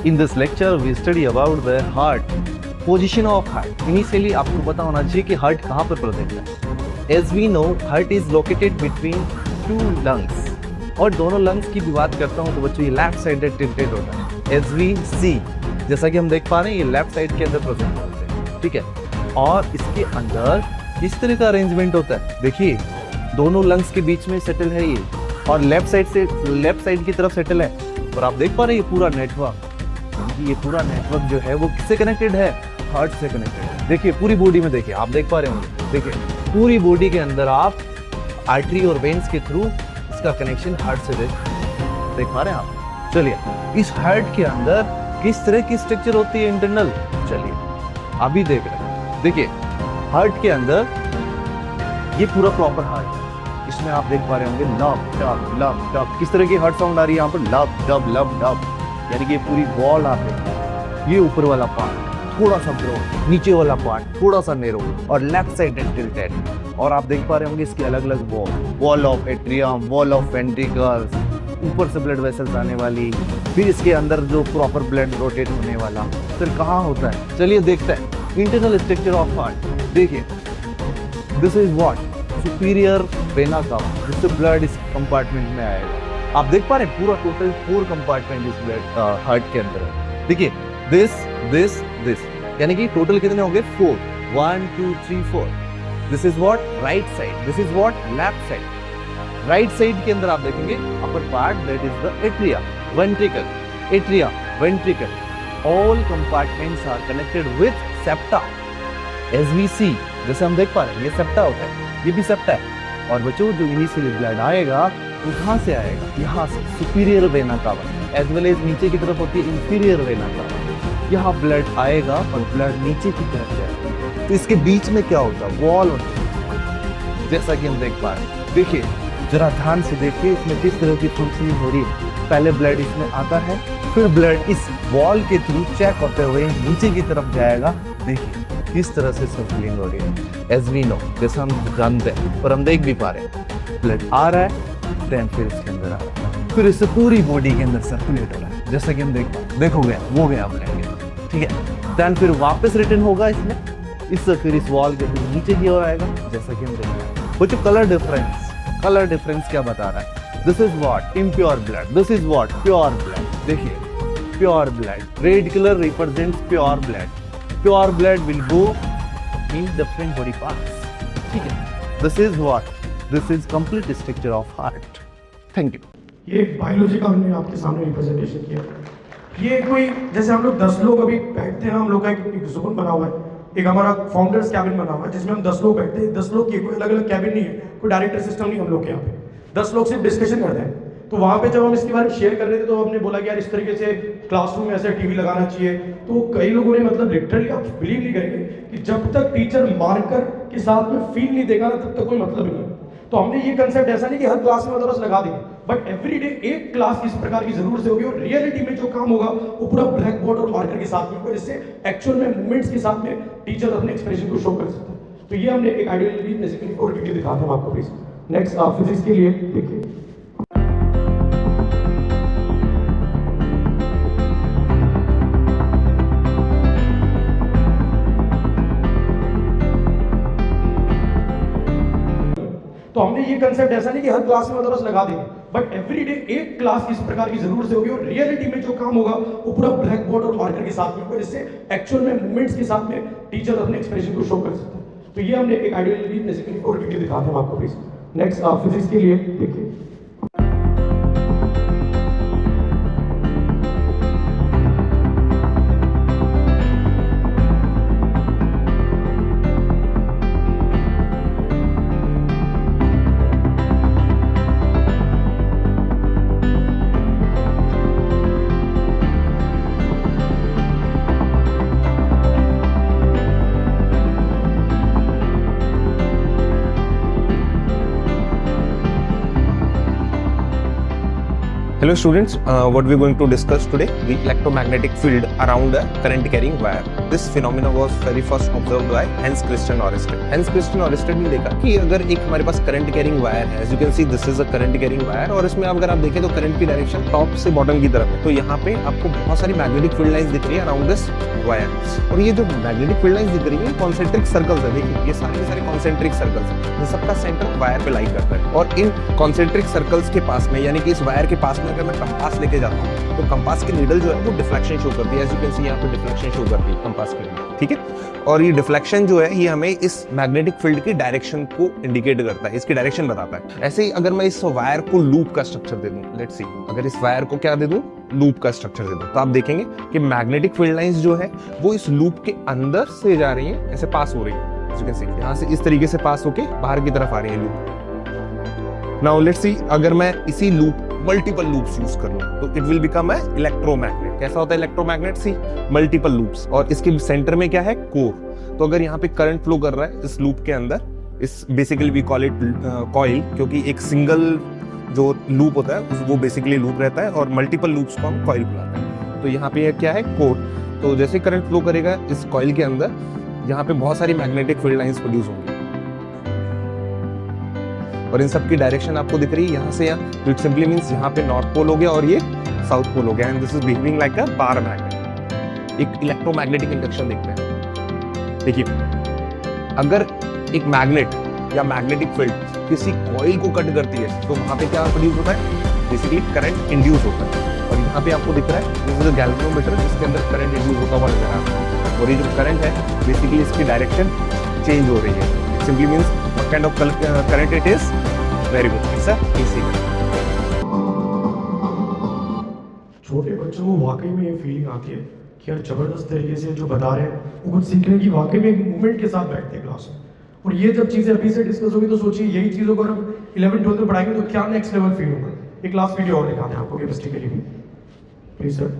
in this lecture we study about the heart, position of heart. Initially आपको पता होना चाहिए कि heart कहाँ पर प्रेजेंट है। As we know, heart is located between 2 lungs. और दोनों lungs की भी बात करता हूँ तो बच्चों ये left sided tilted होता है। As we see, जैसा कि हम देख पा रहे हैं ये लेफ्ट साइड के अंदर प्रेजेंट होते हैं, ठीक है। और इसके अंदर किस तरह का अरेंजमेंट होता है, देखिए दोनों लंग्स के बीच में सेटल है ये, और लेफ्ट साइड की तरफ सेटल है। और आप देख पा रहे हैं ये पूरा नेटवर्क, ये पूरा नेटवर्क जो है वो किससे कनेक्टेड है, हार्ट से कनेक्टेड है। देखिए पूरी बॉडी में देखिए, आप देख पा रहे होंगे, देखिए पूरी बॉडी के अंदर आप आर्टरी और वेन्स के थ्रू इसका कनेक्शन हार्ट से देख पा रहे हैं आप। चलिए इस हार्ट के अंदर किस तरह की स्ट्रक्चर होती है इंटरनल, चलिए अभी देख रहे हैं। देखिए हार्ट के अंदर ये पूरा प्रॉपर हार्ट है, इसमें आप देख पा रहे होंगे लव डब लव डब, किस तरह की हार्ट साउंड आ रही है यहाँ पर, लव डब लव डब, यानी कि ये पूरी वॉल आप देखें, ये ऊपर वाला पार्ट थोड़ा सा ब्रॉड, नीचे वाला पार्ट थोड़ा सा नेरो, और लेफ्ट साइड टिल्टेड। और आप देख पा रहे होंगे इसके अलग अलग wall of atrium, wall of ventricles, ऊपर से ब्लड वेसल्स आने वाली, फिर इसके अंदर जो प्रॉपर ब्लड रोटेट होने वाला, फिर कहाँ होता है, चलिए देखते हैं इंटरनल स्ट्रक्चर ऑफ हार्ट। देखिए this is what, superior vena कावा, जिससे ब्लड इस कंपार्टमेंट में आएगा। आप देख पा रहे हैं पूरा टोटल 4 कंपार्टमेंट इस ब्लड हार्ट के अंदर है। देखिए दिस यानी कि टोटल कितने होंगे 4, 1 2 3 4। This is what right side, this is what left side. Right side के अंदर आप देखेंगे upper part, that is the atria ventricle, atria ventricle, all compartments are connected with septa as we see. जैसे हम देख पा रहे हैं ये सेप्टा होता है, ये भी सेप्टा है। और बच्चों जो इनिशियली ब्लड आएगा वो कहाँ से आएगा, यहाँ से superior vena cava, as well as नीचे की तरफ होती है इंफीरियर वेना कावा। यहाँ ब्लड आएगा और ब्लड नीचे की तरफ जाएगा, तो इसके बीच में क्या होता है, वॉल होती है, जैसा कि हम देख पा रहे हैं। देखिए जरा ध्यान से देखिए इसमें किस तरह की फंक्शनिंग हो रही है। पहले ब्लड इसमें आता है, फिर ब्लड इस वॉल के थ्रू चेक होते हुए नीचे की तरफ जाएगा। देखिए किस तरह से सर्कुलिंग हो रही है, एज वी नो, जैसा हम जानते हैं और हम देख भी पा रहे हैं, ब्लड आ रहा है, देन फिर इसके अंदर आ रहा है, फिर इससे पूरी बॉडी के अंदर सर्कुलेट हो रहा है, जैसा कि हम देख पा रहे हैं। देखो गया वो गया ब्लड, ठीक है, देन फिर वापस रिटर्न होगा इसमें, इससे फिर इस वॉल के थ्रू नीचे की ओर आएगा, जैसा कि हम देख रहे हैं। वो जो कलर डिफरेंस क्या बता रहा है, this is what impure blood, this is what pure blood. देखिए pure blood, red colour represents pure blood, pure blood will go in different body parts, ठीक है। This is what, this is complete structure of heart. Thank you. ये एक biology का हमने आपके सामने representation किया। ये कोई जैसे हम लोग 10 लोग अभी बैठते हैं, हम लोग का एक जोन बना हुआ है, एक हमारा फाउंडर्स कैबिन बना हुआ है जिसमें हम 10 लोग बैठते हैं। 10 लोग की कोई अलग अलग कैबिन नहीं है, कोई डायरेक्टर सिस्टम नहीं हम लोग के यहाँ पे। 10 लोग सिर्फ डिस्कशन करते हैं। तो वहाँ पे जब हम इसके बारे में शेयर कर रहे थे तो हमने बोला कि यार इस तरीके से क्लासरूम में ऐसे टीवी लगाना चाहिए। तो कई लोगों ने मतलब लिटरली आप बिलीव नहीं करेंगे कि जब तक टीचर मार्कर के साथ में फील नहीं देगा ना तब तक कोई मतलब नहीं है। तो हमने ये कंसेप्ट ऐसा नहीं कि हर क्लास में मतलब बस लगा देंगे, बट एवरी डे एक क्लास इस प्रकार की जरूर से होगी और रियलिटी में जो काम होगा वो पूरा ब्लैक बोर्ड और मार्कर के साथ में होगा, जिससे एक्चुअल में मूवमेंट्स के साथ में टीचर अपने एक्सप्रेशन को शो कर सकता है। तो ये हमने एक आइडियोलॉजी बेसिकली और वीडियो दिखाते हैं आपको प्लीज। नेक्स्ट फिजिक्स के लिए देखिए। तो हमने ये कंसेप्ट ऐसा नहीं कि हर क्लास में मतलब बस लगा देंगे, बट एवरी डे एक क्लास इस प्रकार की जरूर से होगी और रियलिटी में जो काम होगा वो पूरा ब्लैक बोर्ड और मार्कर के साथ में होगा, जिससे एक्चुअल में मूवमेंट्स के साथ में टीचर अपने एक्सप्रेशन को शो कर सकता है। तो ये हमने एक आइडियोलॉजी बेसिकली और वीडियो दिखाते हैं आपको प्लीज। नेक्स्ट फिजिक्स के लिए देखिए। Hello students, what we are going to discuss today, the electromagnetic field around a current carrying wire. This phenomena was very first observed by Hans Christian Oersted. Hans Christian Oersted ने देखा कि अगर एक हमारे पास करंट कैरिंग वायर है, as you can see this is a current carrying wire, और इसमें अगर आप देखें तो करंट की डायरेक्शन टॉप से बॉटम की तरफ है, तो यहाँ पे आपको बहुत सारी मैग्नेटिक फील्ड लाइंस दिख रही है अराउंड दिस वायर। और ये जो मैग्नेटिक फील्ड लाइंस दिख रही है कॉन्सेंट्रिक सर्कल्स है, देखिए ये सारे के सारे कॉन्सेंट्रिक सर्कल्स हैं, ये सबका सेंटर वायर पे लाई करता है। और इन कॉन्सेंट्रिक सर्कल्स के पास में, यानी कि इस वायर के पास में अगर मैं कंपास लेके जाता हूँ तो कंपास की नीडल जो है वो डिफ्लेक्शन शो करती है, एज यू कैन सी यहाँ पे डिफ्लेक्शन शो करती है कंपास की नीडल, ठीक है। और ये डिफ्लेक्शन जो है ये हमें इस मैग्नेटिक फील्ड की डायरेक्शन को इंडिकेट करता है, इसकी डायरेक्शन बताता है। ऐसे ही अगर मैं इस वायर को लूप का स्ट्रक्चर दे दूं, लेट्स सी, अगर इस वायर को क्या दे दूं, लूप का स्ट्रक्चर दे दूं, तो आप देखेंगे कि मैग्नेटिक फील्ड लाइंस जो है वो इस लूप के अंदर से जा रही हैं, ऐसे पास हो रही है, एज यू कैन सी यहाँ से इस तरीके से पास होके बाहर की तरफ आ रही है लूप। नाउ लेट्स सी, अगर मैं इसी लूप मल्टीपल लूप्स यूज कर लूं तो it will become a electromagnet. कैसा होता है इलेक्ट्रोमैग्नेट? सी मल्टीपल लूप्स, और इसके सेंटर में क्या है? कोर। तो अगर यहाँ पे करंट फ्लो कर रहा है इस लूप के अंदर, इस basically we call it coil, क्योंकि एक सिंगल जो लूप होता है वो बेसिकली लूप रहता है और मल्टीपल लूप्स को हम कॉइल बुलाते हैं। तो यहाँ पे क्या है? कोर। तो जैसे करंट फ्लो करेगा इस कॉइल के अंदर, यहाँ पे बहुत सारी मैग्नेटिक फील्ड लाइंस प्रोड्यूस होंगी और इन सब की डायरेक्शन आपको दिख रही है यहाँ से यहाँ। तो इट सिंपली मींस यहाँ पे नॉर्थ पोल हो गया और ये साउथ पोल हो गया, and this is behaving like a bar magnet. एक इलेक्ट्रोमैग्नेटिक इंडक्शन देखते हैं। देखिए, अगर एक मैग्नेट या मैग्नेटिक फील्ड किसी कॉइल को कट करती है तो वहां पे क्या प्रोड्यूस होता है? बेसिकली करंट इंड्यूस होता है। और यहाँ पे आपको दिख रहा है दिस इज अ गैल्वेनोमीटर जिसके अंदर करंट इंड्यूस होता हुआ नजर आ रहा है, और ये जो करंट है बेसिकली इसकी डायरेक्शन चेंज हो रही है। It simply means what kind of current it is. Very good, it's a AC current. छोटे बच्चों को वाकई में ये फीलिंग आती है कि यार जबरदस्त तरीके से जो बता रहे हैं वो कुछ सीखने की वाकई में एक मूवमेंट के साथ बैठते हैं क्लास में। और ये जब चीज़ें अभी से डिस्कस होगी तो सोचिए यही चीज़ों को हम 11-12 में पढ़ाएंगे तो क्या नेक्स्ट लेवल फील होगा। एक लास्ट वीडियो और दिखाते हैं आपको केमिस्ट्री के लिए भी, प्लीज सर।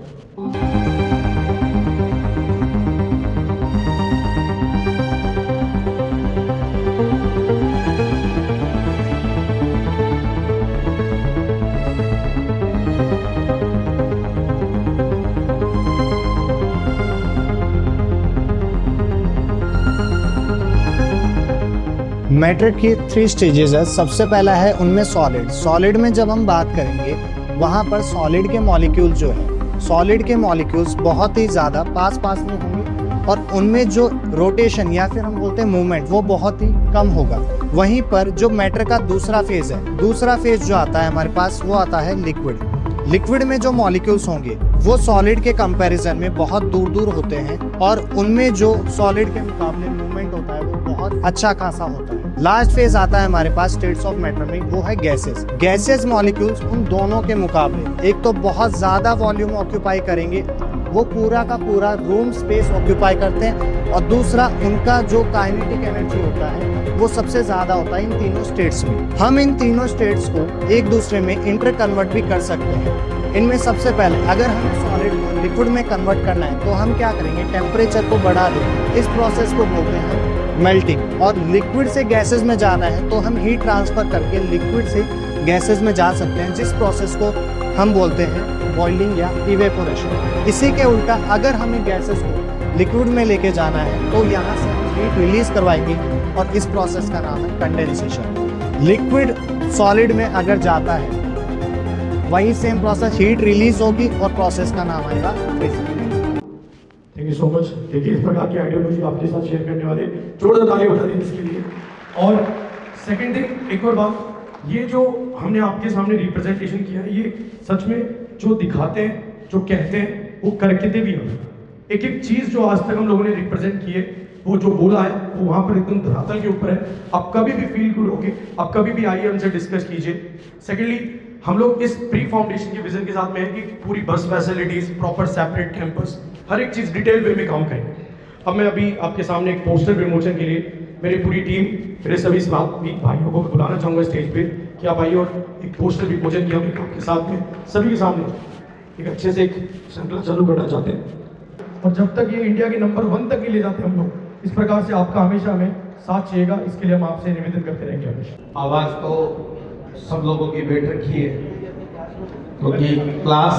मैटर की 3 स्टेजेस है। सबसे पहला है उनमें सॉलिड। सॉलिड में जब हम बात करेंगे वहाँ पर सॉलिड के मॉलिक्यूल जो है, सॉलिड के मॉलिक्यूल्स बहुत ही ज़्यादा पास में होंगे और उनमें जो रोटेशन या फिर हम बोलते हैं मूवमेंट वो बहुत ही कम होगा। वहीं पर जो मैटर का दूसरा फेज है, दूसरा फेज जो आता है हमारे पास वो आता है लिक्विड। लिक्विड में जो मॉलिक्यूल्स होंगे वो सॉलिड के कंपैरिजन में बहुत दूर होते हैं और उनमें जो सॉलिड के मुकाबले मूवमेंट होता है वो बहुत अच्छा खासा होता है। लास्ट फेज आता है हमारे पास स्टेट्स ऑफ मैटर में, वो है गैसेस। गैसेस मॉलिक्यूल्स उन दोनों के मुकाबले एक तो बहुत ज्यादा वॉल्यूम ऑक्यूपाई करेंगे, वो पूरा का पूरा रूम स्पेस ऑक्यूपाई करते हैं, और दूसरा उनका जो काइनेटिक एनर्जी होता है वो सबसे ज्यादा होता है इन तीनों स्टेट्स में। हम इन तीनों स्टेट्स को एक दूसरे में इंटर कन्वर्ट भी कर सकते हैं। इनमें सबसे पहले अगर हमें सॉलिड को लिक्विड में कन्वर्ट करना है तो हम क्या करेंगे? टेम्परेचर को बढ़ा देंगे। इस प्रोसेस को बोलते हैं मेल्टिंग। और लिक्विड से गैसेस में जाना है तो हम हीट ट्रांसफर करके लिक्विड से गैसेस में जा सकते हैं, जिस प्रोसेस को हम बोलते हैं बॉइलिंग या इवेपोरेशन। इसी के उल्टा अगर हमें गैसेस को लिक्विड में लेके जाना है तो यहाँ से हम हीट रिलीज करवाएंगे और इस प्रोसेस का नाम है कंडेंसेशन। लिक्विड सॉलिड में अगर जाता है वही सेम प्रोसेस हीट रिलीज होगी और प्रोसेस का नाम आएगा freezing. Thank you so much. देखिए इस प्रकार की आइडियोलॉजी आपके साथ शेयर करने वाले, जोरदार ताली बता दी इसके लिए। और सेकंड थिंग, एक और बात, ये जो हमने आपके सामने रिप्रेजेंटेशन किया है ये सच में जो दिखाते हैं, जो कहते हैं, वो करके भी हम एक एक चीज़ जो आज तक हम लोगों ने रिप्रेजेंट की है, वो जो बोला है वो वहाँ पर एकदम धरातल के ऊपर है। आप कभी भी फील गुड होके आप कभी भी आइए हमसे डिस्कस कीजिए। सेकेंडली, हम लोग इस प्री फाउंडेशन के विजन के साथ में है कि पूरी बस फैसिलिटीज, प्रॉपर सेपरेट कैंपस, हर एक चीज़ डिटेल वे में काम करेंगे। अब मैं अभी आपके सामने एक पोस्टर विमोचन के लिए मेरी पूरी टीम, मेरे सभी भाइयों को बुलाना चाहूँगा स्टेज पे कि आप आइए और एक पोस्टर विमोचन किया आपके साथ में, सभी के सामने एक अच्छे से एक श्रृंखला चालू करना चाहते हैं। और जब तक ये इंडिया के नंबर 1 तक नहीं ले जाते हम लोग, इस प्रकार से आपका हमेशा हमें साथ चाहिएगा। इसके लिए हम आपसे निवेदन करते रहेंगे हमेशा। आवाज़ तो सब लोगों की बेट रखी है, क्योंकि क्लास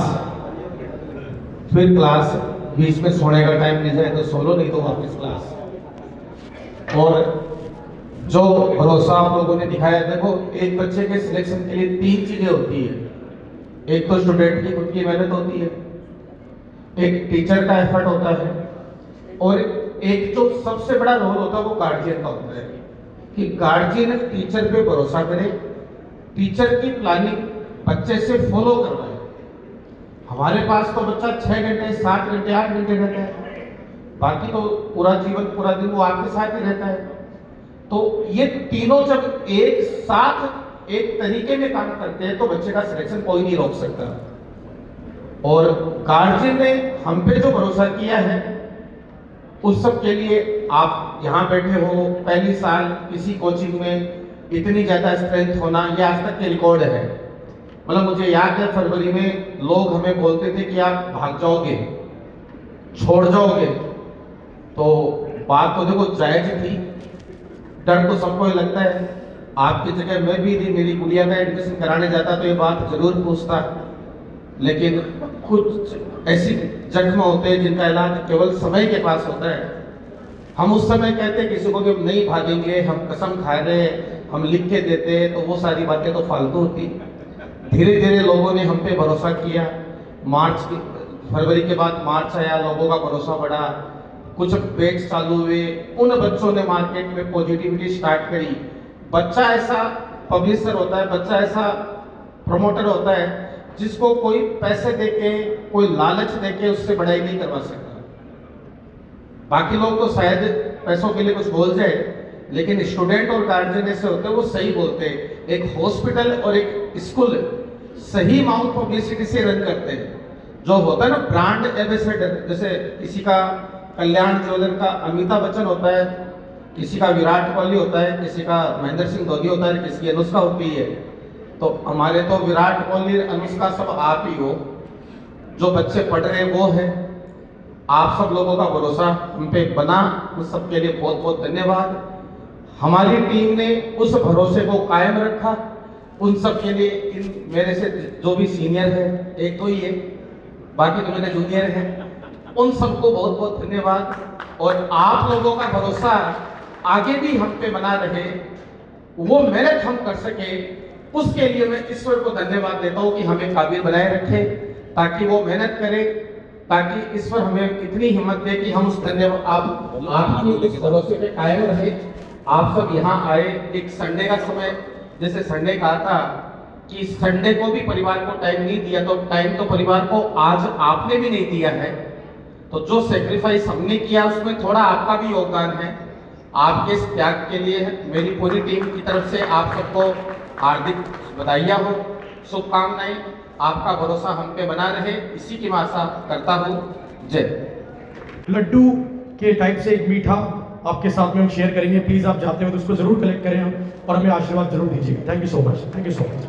फिर क्लास बीच में सोने का टाइम मिल जाए तो सो लो, नहीं तो वापस क्लास। और जो भरोसा आप लोगों ने दिखाया, देखो एक बच्चे के सिलेक्शन के लिए 3 चीजें होती है। एक तो स्टूडेंट की खुद की मेहनत होती है, एक टीचर का एफर्ट होता है, और एक जो सबसे बड़ा रोल होता है वो गार्जियन का होता है कि गार्जियन टीचर पे भरोसा करे, टीचर की प्लानिंग बच्चे से फॉलो करवाए। हमारे पास तो बच्चा 6 घंटे 7 घंटे 8 घंटे रहता है, बाकी तो पूरा जीवन पूरा दिन वो आपके साथ ही रहता है। तो ये तीनों जब एक साथ एक तरीके में काम करते हैं तो बच्चे का सिलेक्शन कोई नहीं रोक सकता। और गार्जियन ने हम पे जो भरोसा किया है उस सब के लिए आप यहाँ बैठे हो, पहली साल किसी कोचिंग में इतनी ज्यादा स्ट्रेंथ होना, ये आज तक के रिकॉर्ड है। मतलब मुझे याद है फरवरी में लोग हमें बोलते थे कि आप भाग जाओगे, छोड़ जाओगे, तो बात तो देखो जायज थी, डर तो सबको ही लगता है। आपकी जगह मैं भी थी, मेरी गुड़िया का एडमिशन कराने जाता तो ये बात जरूर पूछता, लेकिन कुछ ऐसी जख्म होते हैं जिनका इलाज केवल समय के पास होता है। हम उस समय कहते किसी को कि हम नहीं भागेंगे, हम कसम खा रहे हैं, हम लिख के देते, तो वो सारी बातें तो फालतू होती। धीरे धीरे लोगों ने हम पे भरोसा किया, फरवरी के बाद मार्च आया, लोगों का भरोसा बढ़ा, कुछ बैच चालू हुए, उन बच्चों ने मार्केट में पॉजिटिविटी स्टार्ट करी। बच्चा ऐसा पब्लिशर होता है, बच्चा ऐसा प्रमोटर होता है जिसको कोई पैसे देके, कोई लालच देके उससे पढ़ाई नहीं करवा सकता। बाकी लोग तो शायद पैसों के लिए कुछ बोल जाए, लेकिन स्टूडेंट और गार्जियन ऐसे होते हैं वो सही बोलते हैं। एक हॉस्पिटल और एक स्कूल सही अमाउंट पब्लिसिटी से रन करते हैं। जो होता है ना ब्रांड एम्बेसडर, जैसे किसी का कल्याण ज्वेलर का अमिताभ बच्चन होता है, किसी का विराट कोहली होता है, किसी का महेंद्र सिंह धोनी होता है, किसी की अनुष्का होती है। तो हमारे तो विराट कोहली अनुष्का सब आप ही हो, जो बच्चे पढ़ रहे हैं वो है। आप सब लोगों का भरोसा हम पे बना, उस सब के लिए बहुत बहुत धन्यवाद। हमारी टीम ने उस भरोसे को कायम रखा, उन सब के लिए इन मेरे से जो भी सीनियर है, एक तो ही है, बाकी तो मेरे जूनियर हैं, उन सबको बहुत बहुत धन्यवाद। और आप लोगों का भरोसा आगे भी हम पे बना रहे, वो मेहनत हम कर सके, उसके लिए मैं ईश्वर को धन्यवाद देता हूँ कि हमें काबिल बनाए रखे, ताकि वो मेहनत करे, ताकि ईश्वर हमें इतनी हिम्मत दे कि हम उस धन्यवाद आपकी इस भरोसे पे कायम रहे। आप सब यहाँ आए, एक संडे का समय, जैसे संडे कहा था कि संडे को भी परिवार को टाइम नहीं दिया, तो टाइम तो परिवार को आज आपने भी नहीं दिया है। तो जो सेक्रीफाइस हमने किया उसमें थोड़ा आपका भी योगदान है। आपके इस त्याग के लिए मेरी पूरी टीम की तरफ से आप सबको हार्दिक बधाइयाँ हो, शुभकामनाएं। आपका भरोसा हम पे बना रहे, इसी की मैं आशा करता हूँ। जय। लड्डू के टाइप से एक मीठा आपके साथ में हम शेयर करेंगे, प्लीज आप जाते हो तो उसको जरूर कलेक्ट करें और हमें आशीर्वाद जरूर दीजिएगा। Thank you so much, thank you so much.